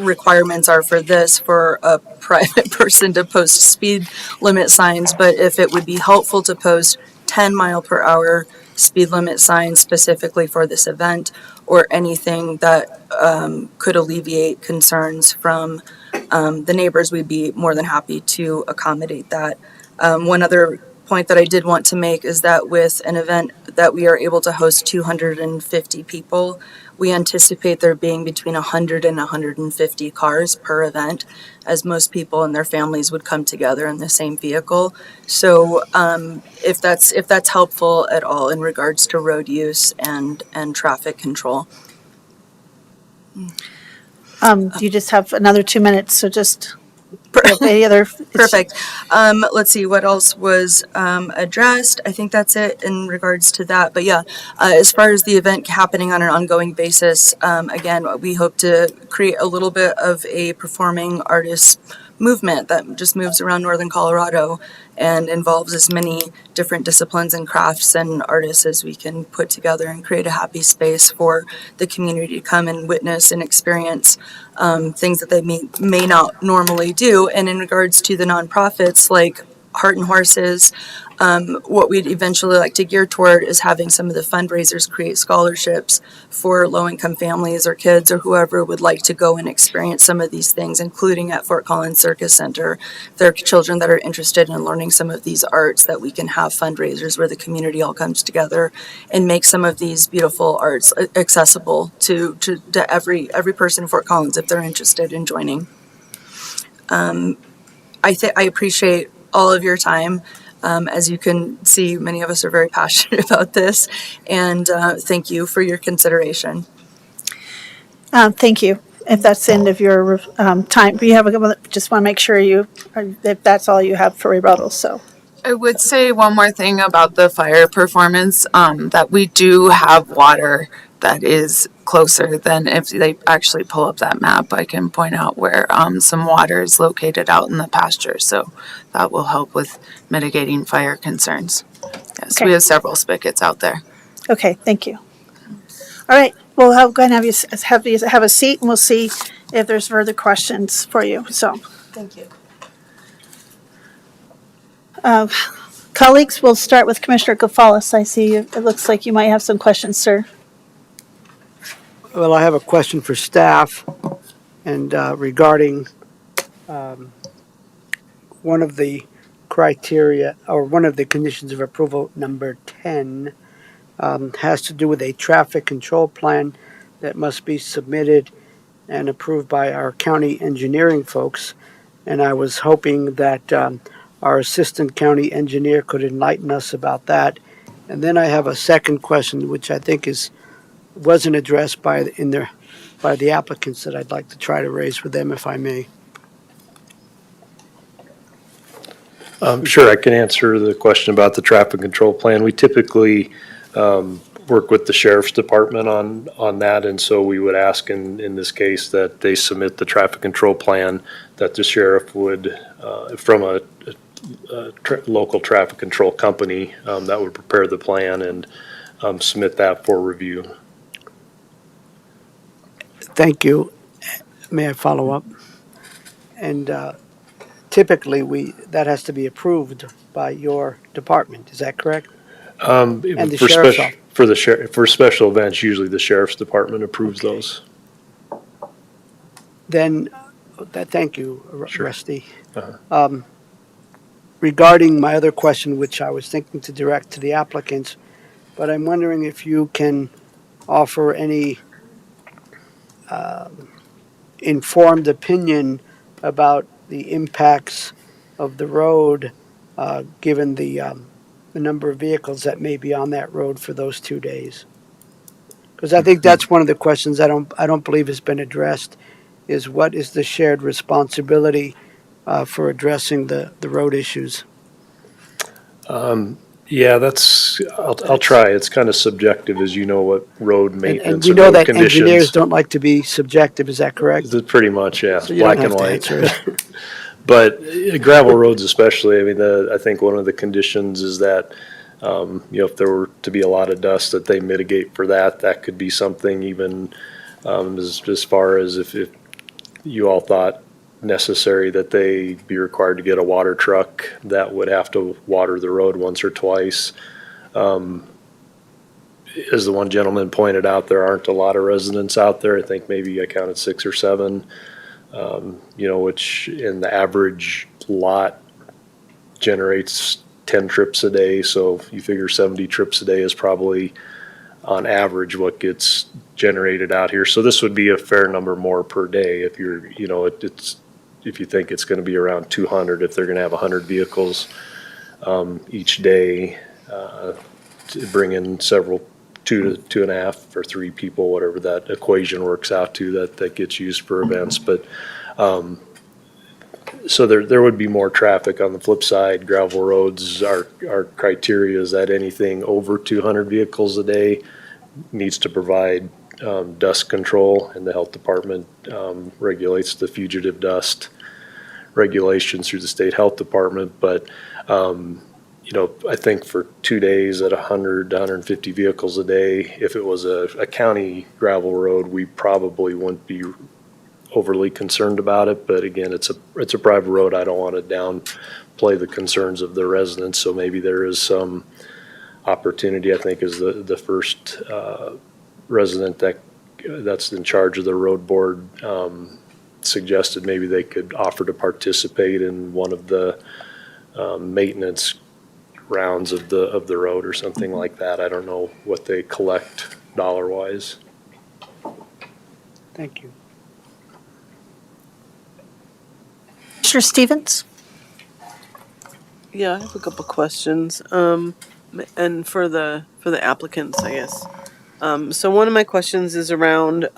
requirements are for this, for a private person to post speed limit signs, but if it would be helpful to post 10 mile per hour speed limit signs specifically for this event, or anything that could alleviate concerns from the neighbors, we'd be more than happy to accommodate that. One other point that I did want to make is that with an event that we are able to host 250 people, we anticipate there being between 100 and 150 cars per event, as most people and their families would come together in the same vehicle. So if that's helpful at all in regards to road use and traffic control. You just have another 2 minutes, so just any other. Perfect. Let's see what else was addressed. I think that's it in regards to that. But yeah, as far as the event happening on an ongoing basis, again, we hope to create a little bit of a performing artist movement that just moves around northern Colorado and involves as many different disciplines and crafts and artists as we can put together, and create a happy space for the community to come and witness and experience things that they may not normally do. And in regards to the nonprofits like Heart and Horses, what we'd eventually like to gear toward is having some of the fundraisers create scholarships for low-income families or kids or whoever would like to go and experience some of these things, including at Fort Collins Circus Center. There are children that are interested in learning some of these arts, that we can have fundraisers where the community all comes together and make some of these beautiful arts accessible to every person in Fort Collins if they're interested in joining. I appreciate all of your time. As you can see, many of us are very passionate about this, and thank you for your consideration. Thank you. If that's the end of your time, we have just want to make sure if that's all you have for rebuttal. So I would say one more thing about the fire performance, that we do have water that is closer than, if they actually pull up that map, I can point out where some water is located out in the pasture. So that will help with mitigating fire concerns. Yes, Okay. we have several spigots out there. okay, thank you. All right, we'll go ahead and have you have a seat, and we'll see if there's further questions for you. So, Thank you. colleagues, we'll start with Commissioner Gonzalez. I see you. It looks like you might have some questions, sir. Well, I have a question for staff, and regarding one of the criteria, or one of the conditions of approval, number 10, has to do with a traffic control plan that must be submitted and approved by our county engineering folks. And I was hoping that our assistant county engineer could enlighten us about that. And then I have a second question, which I think wasn't addressed by the applicants, that I'd like to try to raise with them, if I may. Sure, I can answer the question about the traffic control plan. We typically work with the sheriff's department on that, and so we would ask in this case that they submit the traffic control plan, that the sheriff would, from a local traffic control company that would prepare the plan and submit that for review. Thank you. May I follow up? And typically, that has to be approved by your department, is that correct? And the For sheriff's special, office. for special events, usually the sheriff's department approves those. Then, thank you, Sure. Rusty. Uh-huh. Regarding my other question, which I was thinking to direct to the applicants, but I'm wondering if you can offer any informed opinion about the impacts of the road, given the number of vehicles that may be on that road for those 2 days. Because I think that's one of the questions I don't believe has been addressed, is what is the shared responsibility for addressing the road issues? Yeah, I'll try. It's kind of subjective, as you know, what road And maintenance we and know road that engineers conditions. don't like to be subjective, is that correct? Pretty much, yeah, So you don't black and have to white. answer it. But gravel roads especially, I mean, I think one of the conditions is that, if there were to be a lot of dust, that they mitigate for that. That could be something even as far as if you all thought necessary that they be required to get a water truck that would have to water the road once or twice. As the one gentleman pointed out, there aren't a lot of residents out there. I think maybe I counted 6 or 7. Which in the average lot generates 10 trips a day. So you figure 70 trips a day is probably on average what gets generated out here. So this would be a fair number more per day if you're, if you think it's going to be around 200, if they're going to have 100 vehicles each day, to bring in several 2 to 2.5 or 3 people, whatever that equation works out to, that gets used for events. But so there would be more traffic. On the flip side, gravel roads, our criteria is that anything over 200 vehicles a day needs to provide dust control, and the health department regulates the fugitive dust regulations through the state health department. But I think for 2 days at 100 to 150 vehicles a day, if it was a county gravel road, we probably wouldn't be overly concerned about it. But again, it's a private road. I don't want to downplay the concerns of the residents. So maybe there is some opportunity. I think as the first resident that's in charge of the road board suggested, maybe they could offer to participate in one of the maintenance rounds of the road or something like that. I don't know what they collect dollar wise. Thank you. Commissioner Stevens? Yeah, I have a couple questions, and for the applicants, I guess. So one of my questions is around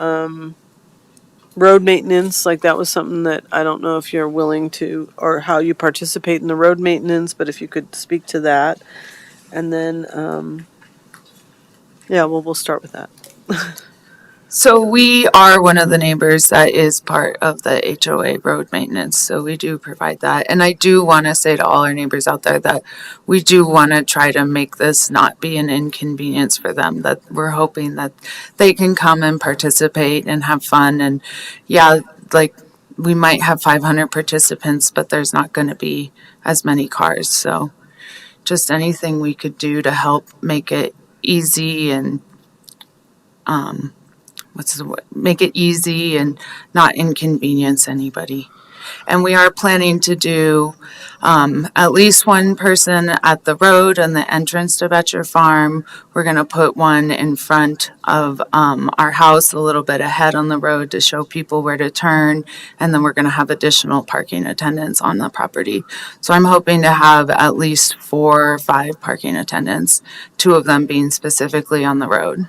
road maintenance. Like, that was something that I don't know if you're willing to, or how you participate in the road maintenance, but if you could speak to that. And then, we'll start with that. So we are one of the neighbors that is part of the HOA road maintenance, so we do provide that. And I do want to say to all our neighbors out there that we do want to try to make this not be an inconvenience for them, that we're hoping that they can come and participate and have fun. And we might have 500 participants, but there's not going to be as many cars. So just anything we could do to help make it easy and make it easy and not inconvenience anybody. And we are planning to do at least one person at the road and the entrance to Betcher Farm. We're going to put one in front of our house a little bit ahead on the road to show people where to turn. And then we're going to have additional parking attendants on the property. So I'm hoping to have at least 4 or 5 parking attendants, 2 of them being specifically on the road.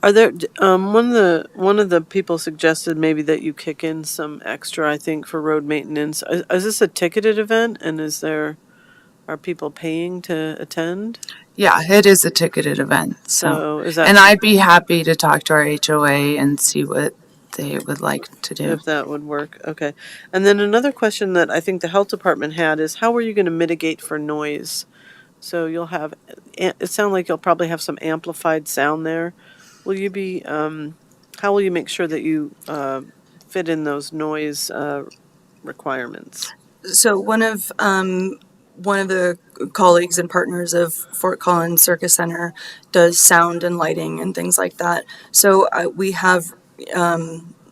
Are there, one of the people suggested maybe that you kick in some extra, I think, for road maintenance. Is this a ticketed event, and are people paying to attend? Yeah, it is a ticketed event. So is that? And I'd be happy to talk to our HOA and see what they would like to do. If that would work, okay. And then another question that I think the health department had is how are you gonna mitigate for noise? So you'll have, it sounds like you'll probably have some amplified sound there. Will you be, how will you make sure that you, fit in those noise, requirements? So one of the colleagues and partners of Fort Collins Circus Center does sound and lighting and things like that. So we have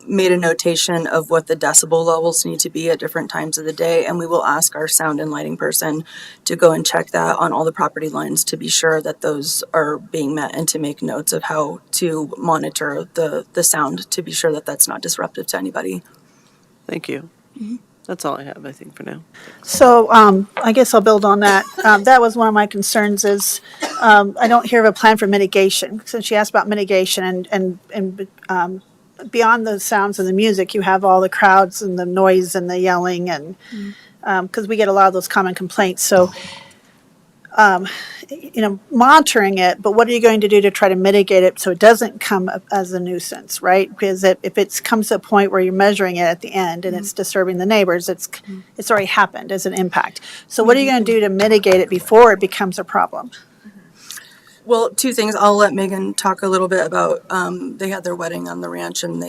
made a notation of what the decibel levels need to be at different times of the day, and we will ask our sound and lighting person to go and check that on all the property lines to be sure that those are being met and to make notes of how to monitor the sound to be sure that that's not disruptive to anybody. Thank you. That's all I have, I think, for now. So I guess I'll build on that. That was one of my concerns is I don't hear of a plan for mitigation. Since you asked about mitigation and beyond the sounds of the music, you have all the crowds and the noise and the yelling and because we get a lot of those common complaints. So, monitoring it, but what are you going to do to try to mitigate it so it doesn't come up as a nuisance, right? Because if it comes to a point where you're measuring it at the end and it's disturbing the neighbors, it's already happened as an impact. So what are you going to do to mitigate it before it becomes a problem? Well, two things. I'll let Megan talk a little bit about, they had their wedding on the ranch and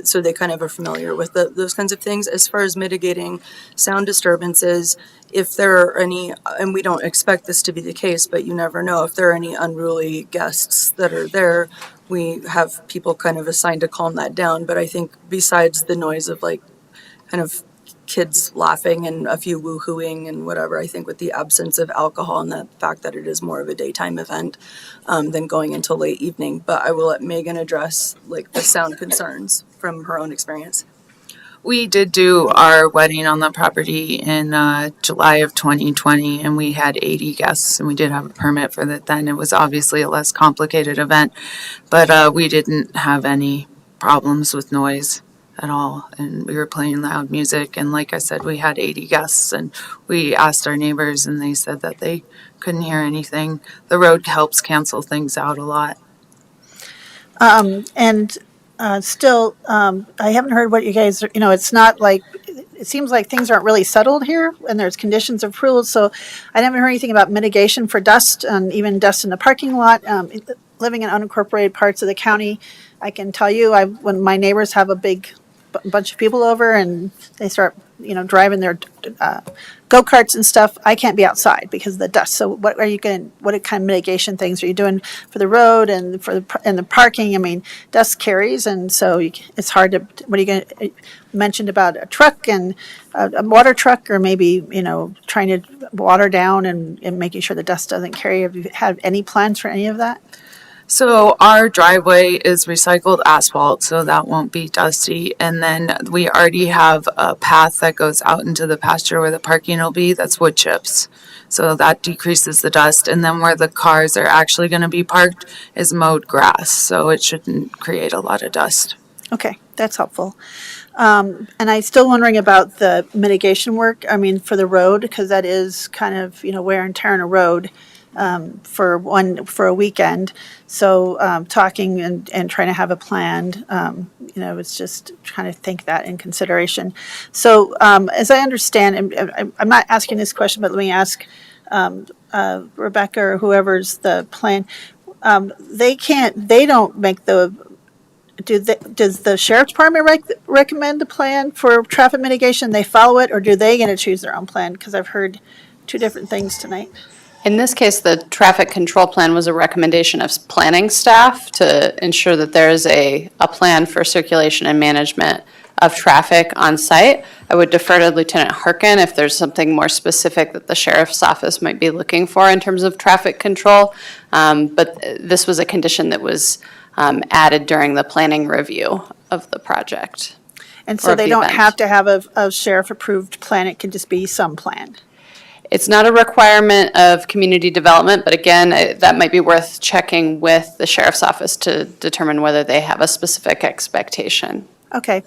so they kind of are familiar with those kinds of things. As far as mitigating sound disturbances, if there are any, and we don't expect this to be the case, but you never know, if there are any unruly guests that are there, we have people kind of assigned to calm that down. But I think besides the noise of like kind of kids laughing and a few woo-hooing and whatever, I think with the absence of alcohol and the fact that it is more of a daytime event than going until late evening. But I will let Megan address like the sound concerns from her own experience. We did do our wedding on the property in July of 2020, and we had 80 guests, and we did have a permit for that then. It was obviously a less complicated event, but we didn't have any problems with noise at all, and we were playing loud music, and like I said, we had 80 guests, and we asked our neighbors, and they said that they couldn't hear anything. The road helps cancel things out a lot. Still, I haven't heard what you guys are, it's not like, it seems like things aren't really settled here and there's conditions of approval. So I haven't heard anything about mitigation for dust and even dust in the parking lot. Living in unincorporated parts of the county, I can tell you, when my neighbors have a big bunch of people over and they start, driving their go-karts and stuff, I can't be outside because of the dust. So what kind of mitigation things are you doing for the road and for the parking? I mean, dust carries, and so it's hard to, what are you going to, mentioned about a truck and a water truck, or maybe, trying to water down and making sure the dust doesn't carry. Have you had any plans for any of that? So our driveway is recycled asphalt, so that won't be dusty. And then we already have a path that goes out into the pasture where the parking will be. That's wood chips. So that decreases the dust. And then where the cars are actually going to be parked is mowed grass. So it shouldn't create a lot of dust. Okay, that's helpful. And I'm still wondering about the mitigation work, for the road, because that is kind of, wear and tear on a road. For a weekend. So talking and trying to have a plan, it's just trying to think that in consideration. So as I understand, and I'm not asking this question, but let me ask Rebecca or whoever's the plan. They don't make does the sheriff's department recommend the plan for traffic mitigation? They follow it, or do they get to choose their own plan? Because I've heard two different things tonight. In this case, the traffic control plan was a recommendation of planning staff to ensure that there is a plan for circulation and management of traffic on site. I would defer to Lieutenant Harkin if there's something more specific that the sheriff's office might be looking for in terms of traffic control. But this was a condition that was added during the planning review of the project. And so they don't have to have a sheriff-approved plan, it can just be some plan? It's not a requirement of community development, but again, that might be worth checking with the sheriff's office to determine whether they have a specific expectation. Okay.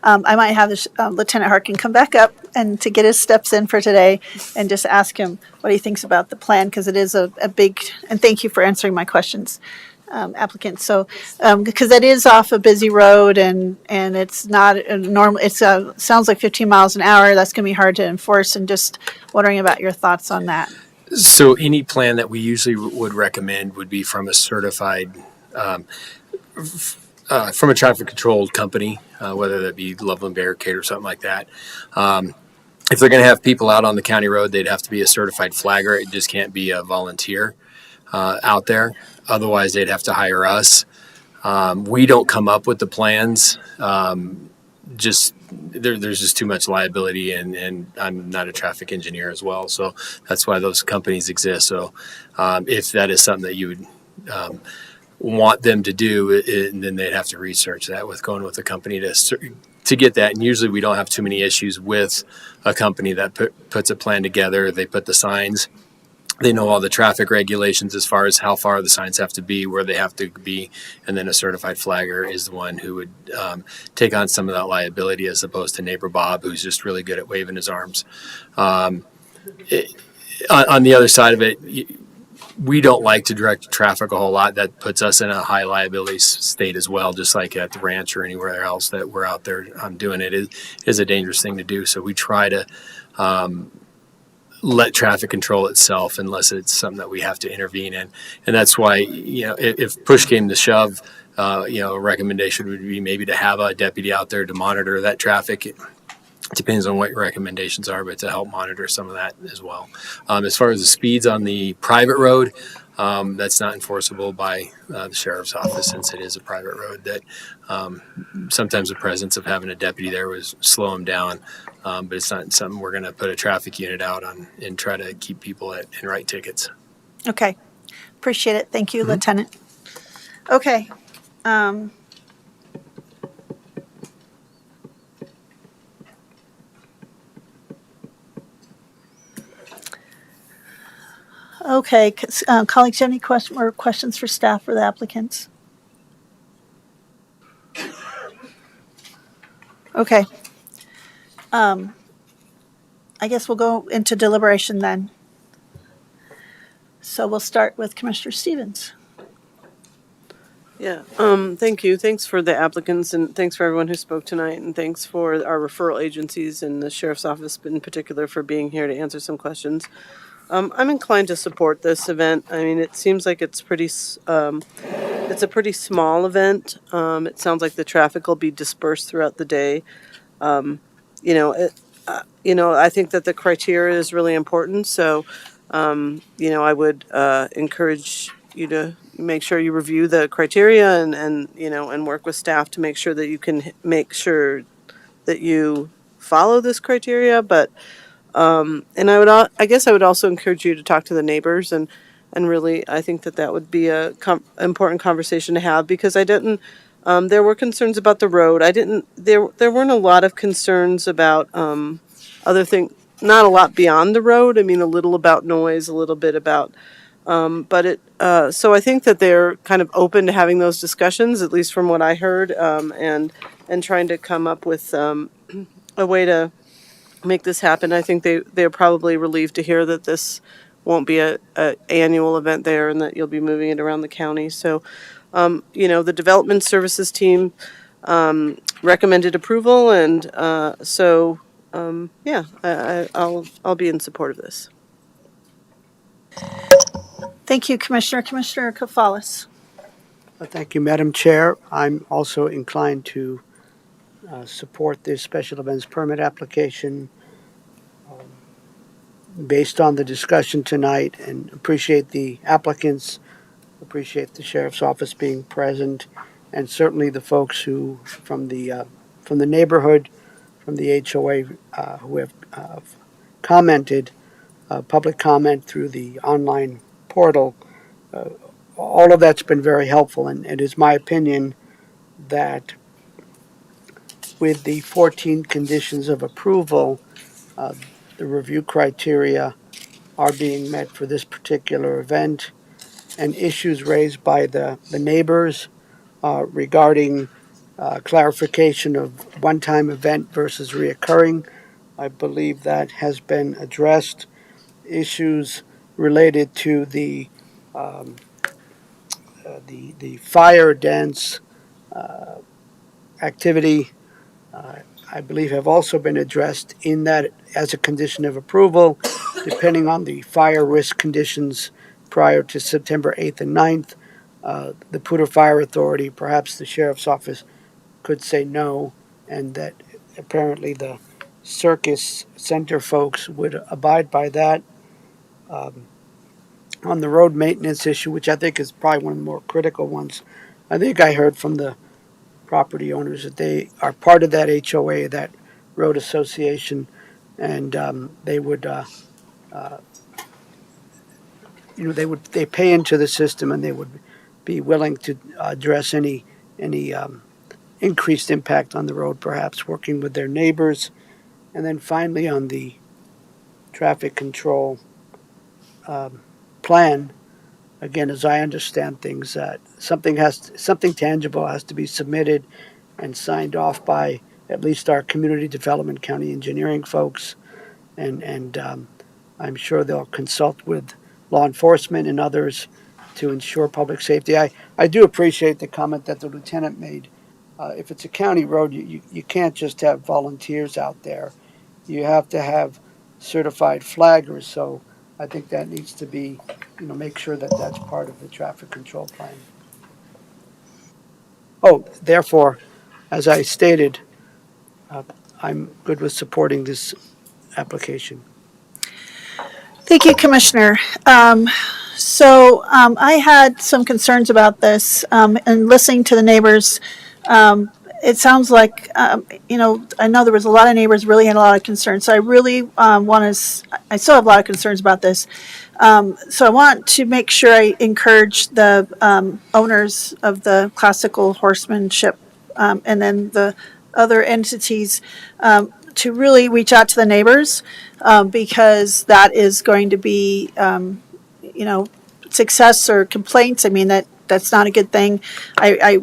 I might have Lieutenant Harkin come back up and to get his steps in for today and just ask him what he thinks about the plan, because it is a big, and thank you for answering my questions. applicants. So, because that is off a busy road and it's not a normal, sounds like 15 miles an hour. That's going to be hard to enforce, and just wondering about your thoughts on that. So any plan that we usually would recommend would be from a certified, from a traffic controlled company, whether that be Loveland Barricade or something like that. If they're going to have people out on the county road, they'd have to be a certified flagger. It just can't be a volunteer out there. Otherwise, they'd have to hire us. We don't come up with the plans. There's just too much liability, and I'm not a traffic engineer as well, so that's why those companies exist. So if that is something that you would want them to do, then they'd have to research that with going with a company to get that. And usually we don't have too many issues with a company that puts a plan together. They put the signs. They know all the traffic regulations as far as how far the signs have to be, where they have to be, and then a certified flagger is the one who would take on some of that liability, as opposed to neighbor Bob, who's just really good at waving his arms. On the other side of it, we don't like to direct traffic a whole lot. That puts us in a high liability state as well, just like at the ranch or anywhere else that we're out there doing it. It is a dangerous thing to do, so we try to let traffic control itself unless it's something that we have to intervene in. And that's why, if push came to shove, a recommendation would be maybe to have a deputy out there to monitor that traffic. It depends on what your recommendations are, but to help monitor some of that as well. As far as the speeds on the private road, that's not enforceable by the sheriff's office, since it is a private road. That sometimes the presence of having a deputy there would slow them down. But it's not something we're going to put a traffic unit out on and try to keep people and write tickets. Okay. Appreciate it. Thank you, Lieutenant. Okay. Okay. Colleagues, do you have any more questions for staff or the applicants? Okay. I guess we'll go into deliberation then. So we'll start with Commissioner Stevens. Yeah, thank you. Thanks for the applicants, and thanks for everyone who spoke tonight, and thanks for our referral agencies and the Sheriff's Office in particular for being here to answer some questions. I'm inclined to support this event. I mean, it seems like it's a pretty small event. It sounds like the traffic will be dispersed throughout the day. I think that the criteria is really important. So, I would encourage you to make sure you review the criteria and work with staff to make sure that you can make sure that you follow this criteria. But I guess I would also encourage you to talk to the neighbors and really, I think that would be a important conversation to have, because there were concerns about the road. There weren't a lot of concerns about other things, not a lot beyond the road. I mean, a little about noise, a little bit about, so I think that they're kind of open to having those discussions, at least from what I heard, and trying to come up with a way to make this happen. I think they're probably relieved to hear that this won't be a annual event there, and that you'll be moving it around the county. So, the development services team recommended approval, and I'll be in support of this. Thank you, Commissioner. Commissioner Kafalis. Thank you, Madam Chair. I'm also inclined to support this special events permit application based on the discussion tonight, and appreciate the applicants, appreciate the Sheriff's Office being present, and certainly the folks who from the neighborhood, from the HOA, who have commented, public comment through the online portal. All of that's been very helpful, and it is my opinion that with the 14 conditions of approval, the review criteria are being met for this particular event, and issues raised by the neighbors regarding clarification of one-time event versus reoccurring, I believe that has been addressed. Issues related to the the fire dance activity, I believe, have also been addressed in that as a condition of approval, depending on the fire risk conditions prior to September 8th and 9th. The Poudre Fire Authority, perhaps the sheriff's office, could say no, and that apparently the Circus Center folks would abide by that. On the road maintenance issue, which I think is probably one of the more critical ones, I think I heard from the property owners that they are part of that HOA, that road association, and they would, they pay into the system, and they would be willing to address any increased impact on the road, perhaps working with their neighbors. And then finally, on the traffic control plan, again, as I understand things, something tangible has to be submitted and signed off by at least our community development, county engineering folks, and I'm sure they'll consult with law enforcement and others to ensure public safety. I do appreciate the comment that the lieutenant made. If it's a county road, you can't just have volunteers out there. You have to have certified flaggers. So I think that needs to be, make sure that that's part of the traffic control plan. Oh, therefore, as I stated, I'm good with supporting this application. Thank you, Commissioner. I had some concerns about this, and listening to the neighbors. It sounds like, I know there was a lot of neighbors really had a lot of concerns. So I really I still have a lot of concerns about this. So I want to make sure I encourage the owners of the classical horsemanship and then the other entities to really reach out to the neighbors because that is going to be, success or complaints. I mean, that's not a good thing. I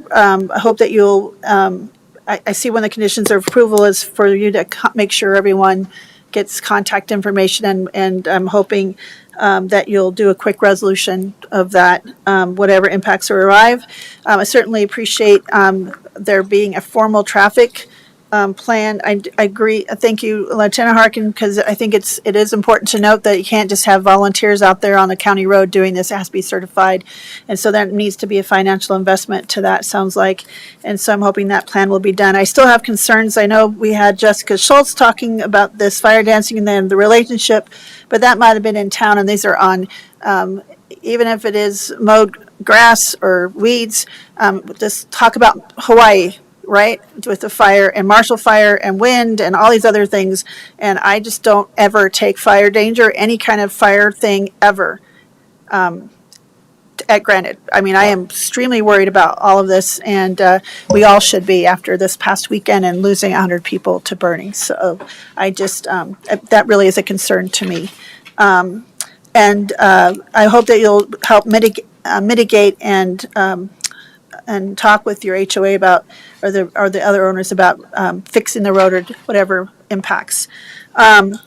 hope that you'll, I see one of the conditions of approval is for you to make sure everyone gets contact information, and I'm hoping that you'll do a quick resolution of that, whatever impacts arrive. I certainly appreciate there being a formal traffic plan. I agree. Thank you, Lieutenant Harkin, because I think it is important to note that you can't just have volunteers out there on the county road doing this. It has to be certified. And so there needs to be a financial investment to that, sounds like. And so I'm hoping that plan will be done. I still have concerns. I know we had Jessica Schultz talking about this fire dancing and then the relationship, but that might have been in town, and these are on, even if it is mowed grass or weeds, just talk about Hawaii, right, with the fire and Marshall Fire and wind and all these other things. And I just don't ever take fire danger, any kind of fire thing ever, at granted. I mean, I am extremely worried about all of this, and we all should be after this past weekend and losing 100 people to burning. So I just, that really is a concern to me. And I hope that you'll help mitigate and talk with your HOA about, or the other owners about fixing the road or whatever impacts. I'm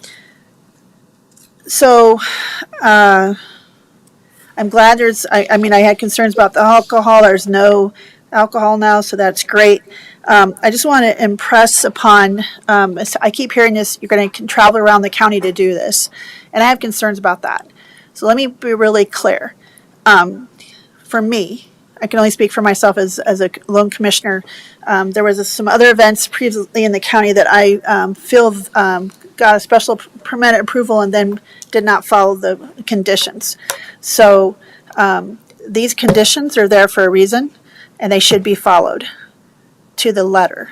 glad I had concerns about the alcohol. There's no alcohol now, so that's great. I just want to impress upon, I keep hearing this, you're going to travel around the county to do this, and I have concerns about that. So let me be really clear. For me, I can only speak for myself as a lone commissioner. There was some other events previously in the county that I feel got a special permit approval and then did not follow the conditions. So these conditions are there for a reason, and they should be followed to the letter.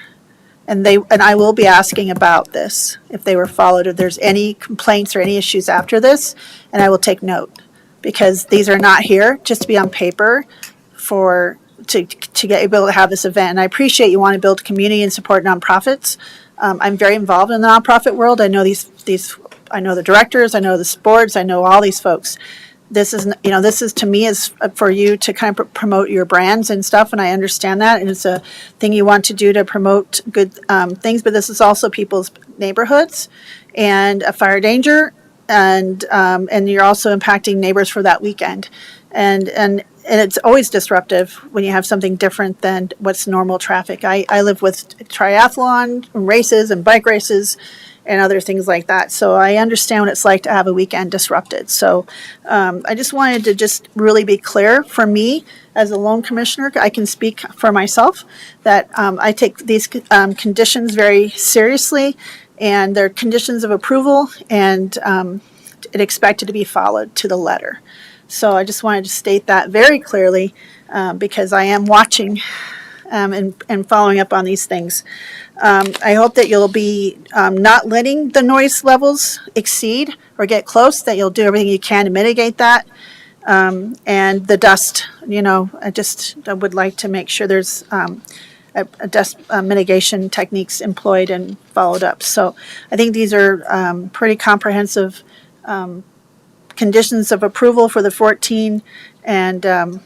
And I will be asking about this, if they were followed, if there's any complaints or any issues after this, and I will take note, because these are not here just to be on paper to get able to have this event. And I appreciate you want to build community and support nonprofits. I'm very involved in the nonprofit world. I know I know the directors, I know the boards, I know all these folks. This is to me is for you to kind of promote your brands and stuff, and I understand that, and it's a thing you want to do to promote good things. But this is also people's neighborhoods and a fire danger, and you're also impacting neighbors for that weekend. And and it's always disruptive when you have something different than what's normal traffic. I live with triathlon races and bike races and other things like that. So I understand what it's like to have a weekend disrupted. So I just wanted to just really be clear for me as a lone commissioner. I can speak for myself that I take these conditions very seriously, and they're conditions of approval, and it expected to be followed to the letter. So I just wanted to state that very clearly because I am watching and following up on these things. I hope that you'll be not letting the noise levels exceed or get close, that you'll do everything you can to mitigate that. And the dust, I would like to make sure there's a dust mitigation techniques employed and followed up. So I think these are pretty comprehensive conditions of approval for the 14, and I'm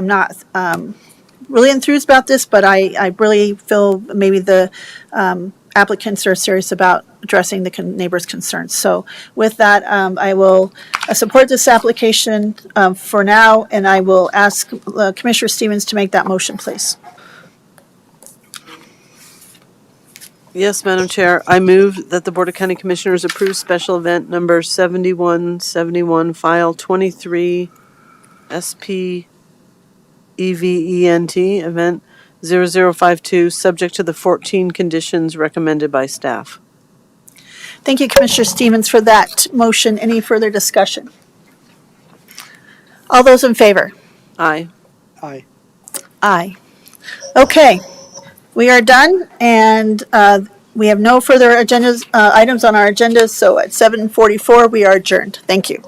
not really enthused about this, but I really feel maybe the applicants are serious about addressing the neighbors' concerns. So with that, I will support this application for now, and I will ask Commissioner Stevens to make that motion, please. Yes, Madam Chair. I move that the Board of County Commissioners approve special event number 7171, file 23, SP EVENT, event 0052, subject to the 14 conditions recommended by staff. Thank you, Commissioner Stevens, for that motion. Any further discussion? All those in favor? Aye. Aye. Aye. Okay, we are done, and we have no further items on our agenda, so at 7:44, we are adjourned. Thank you.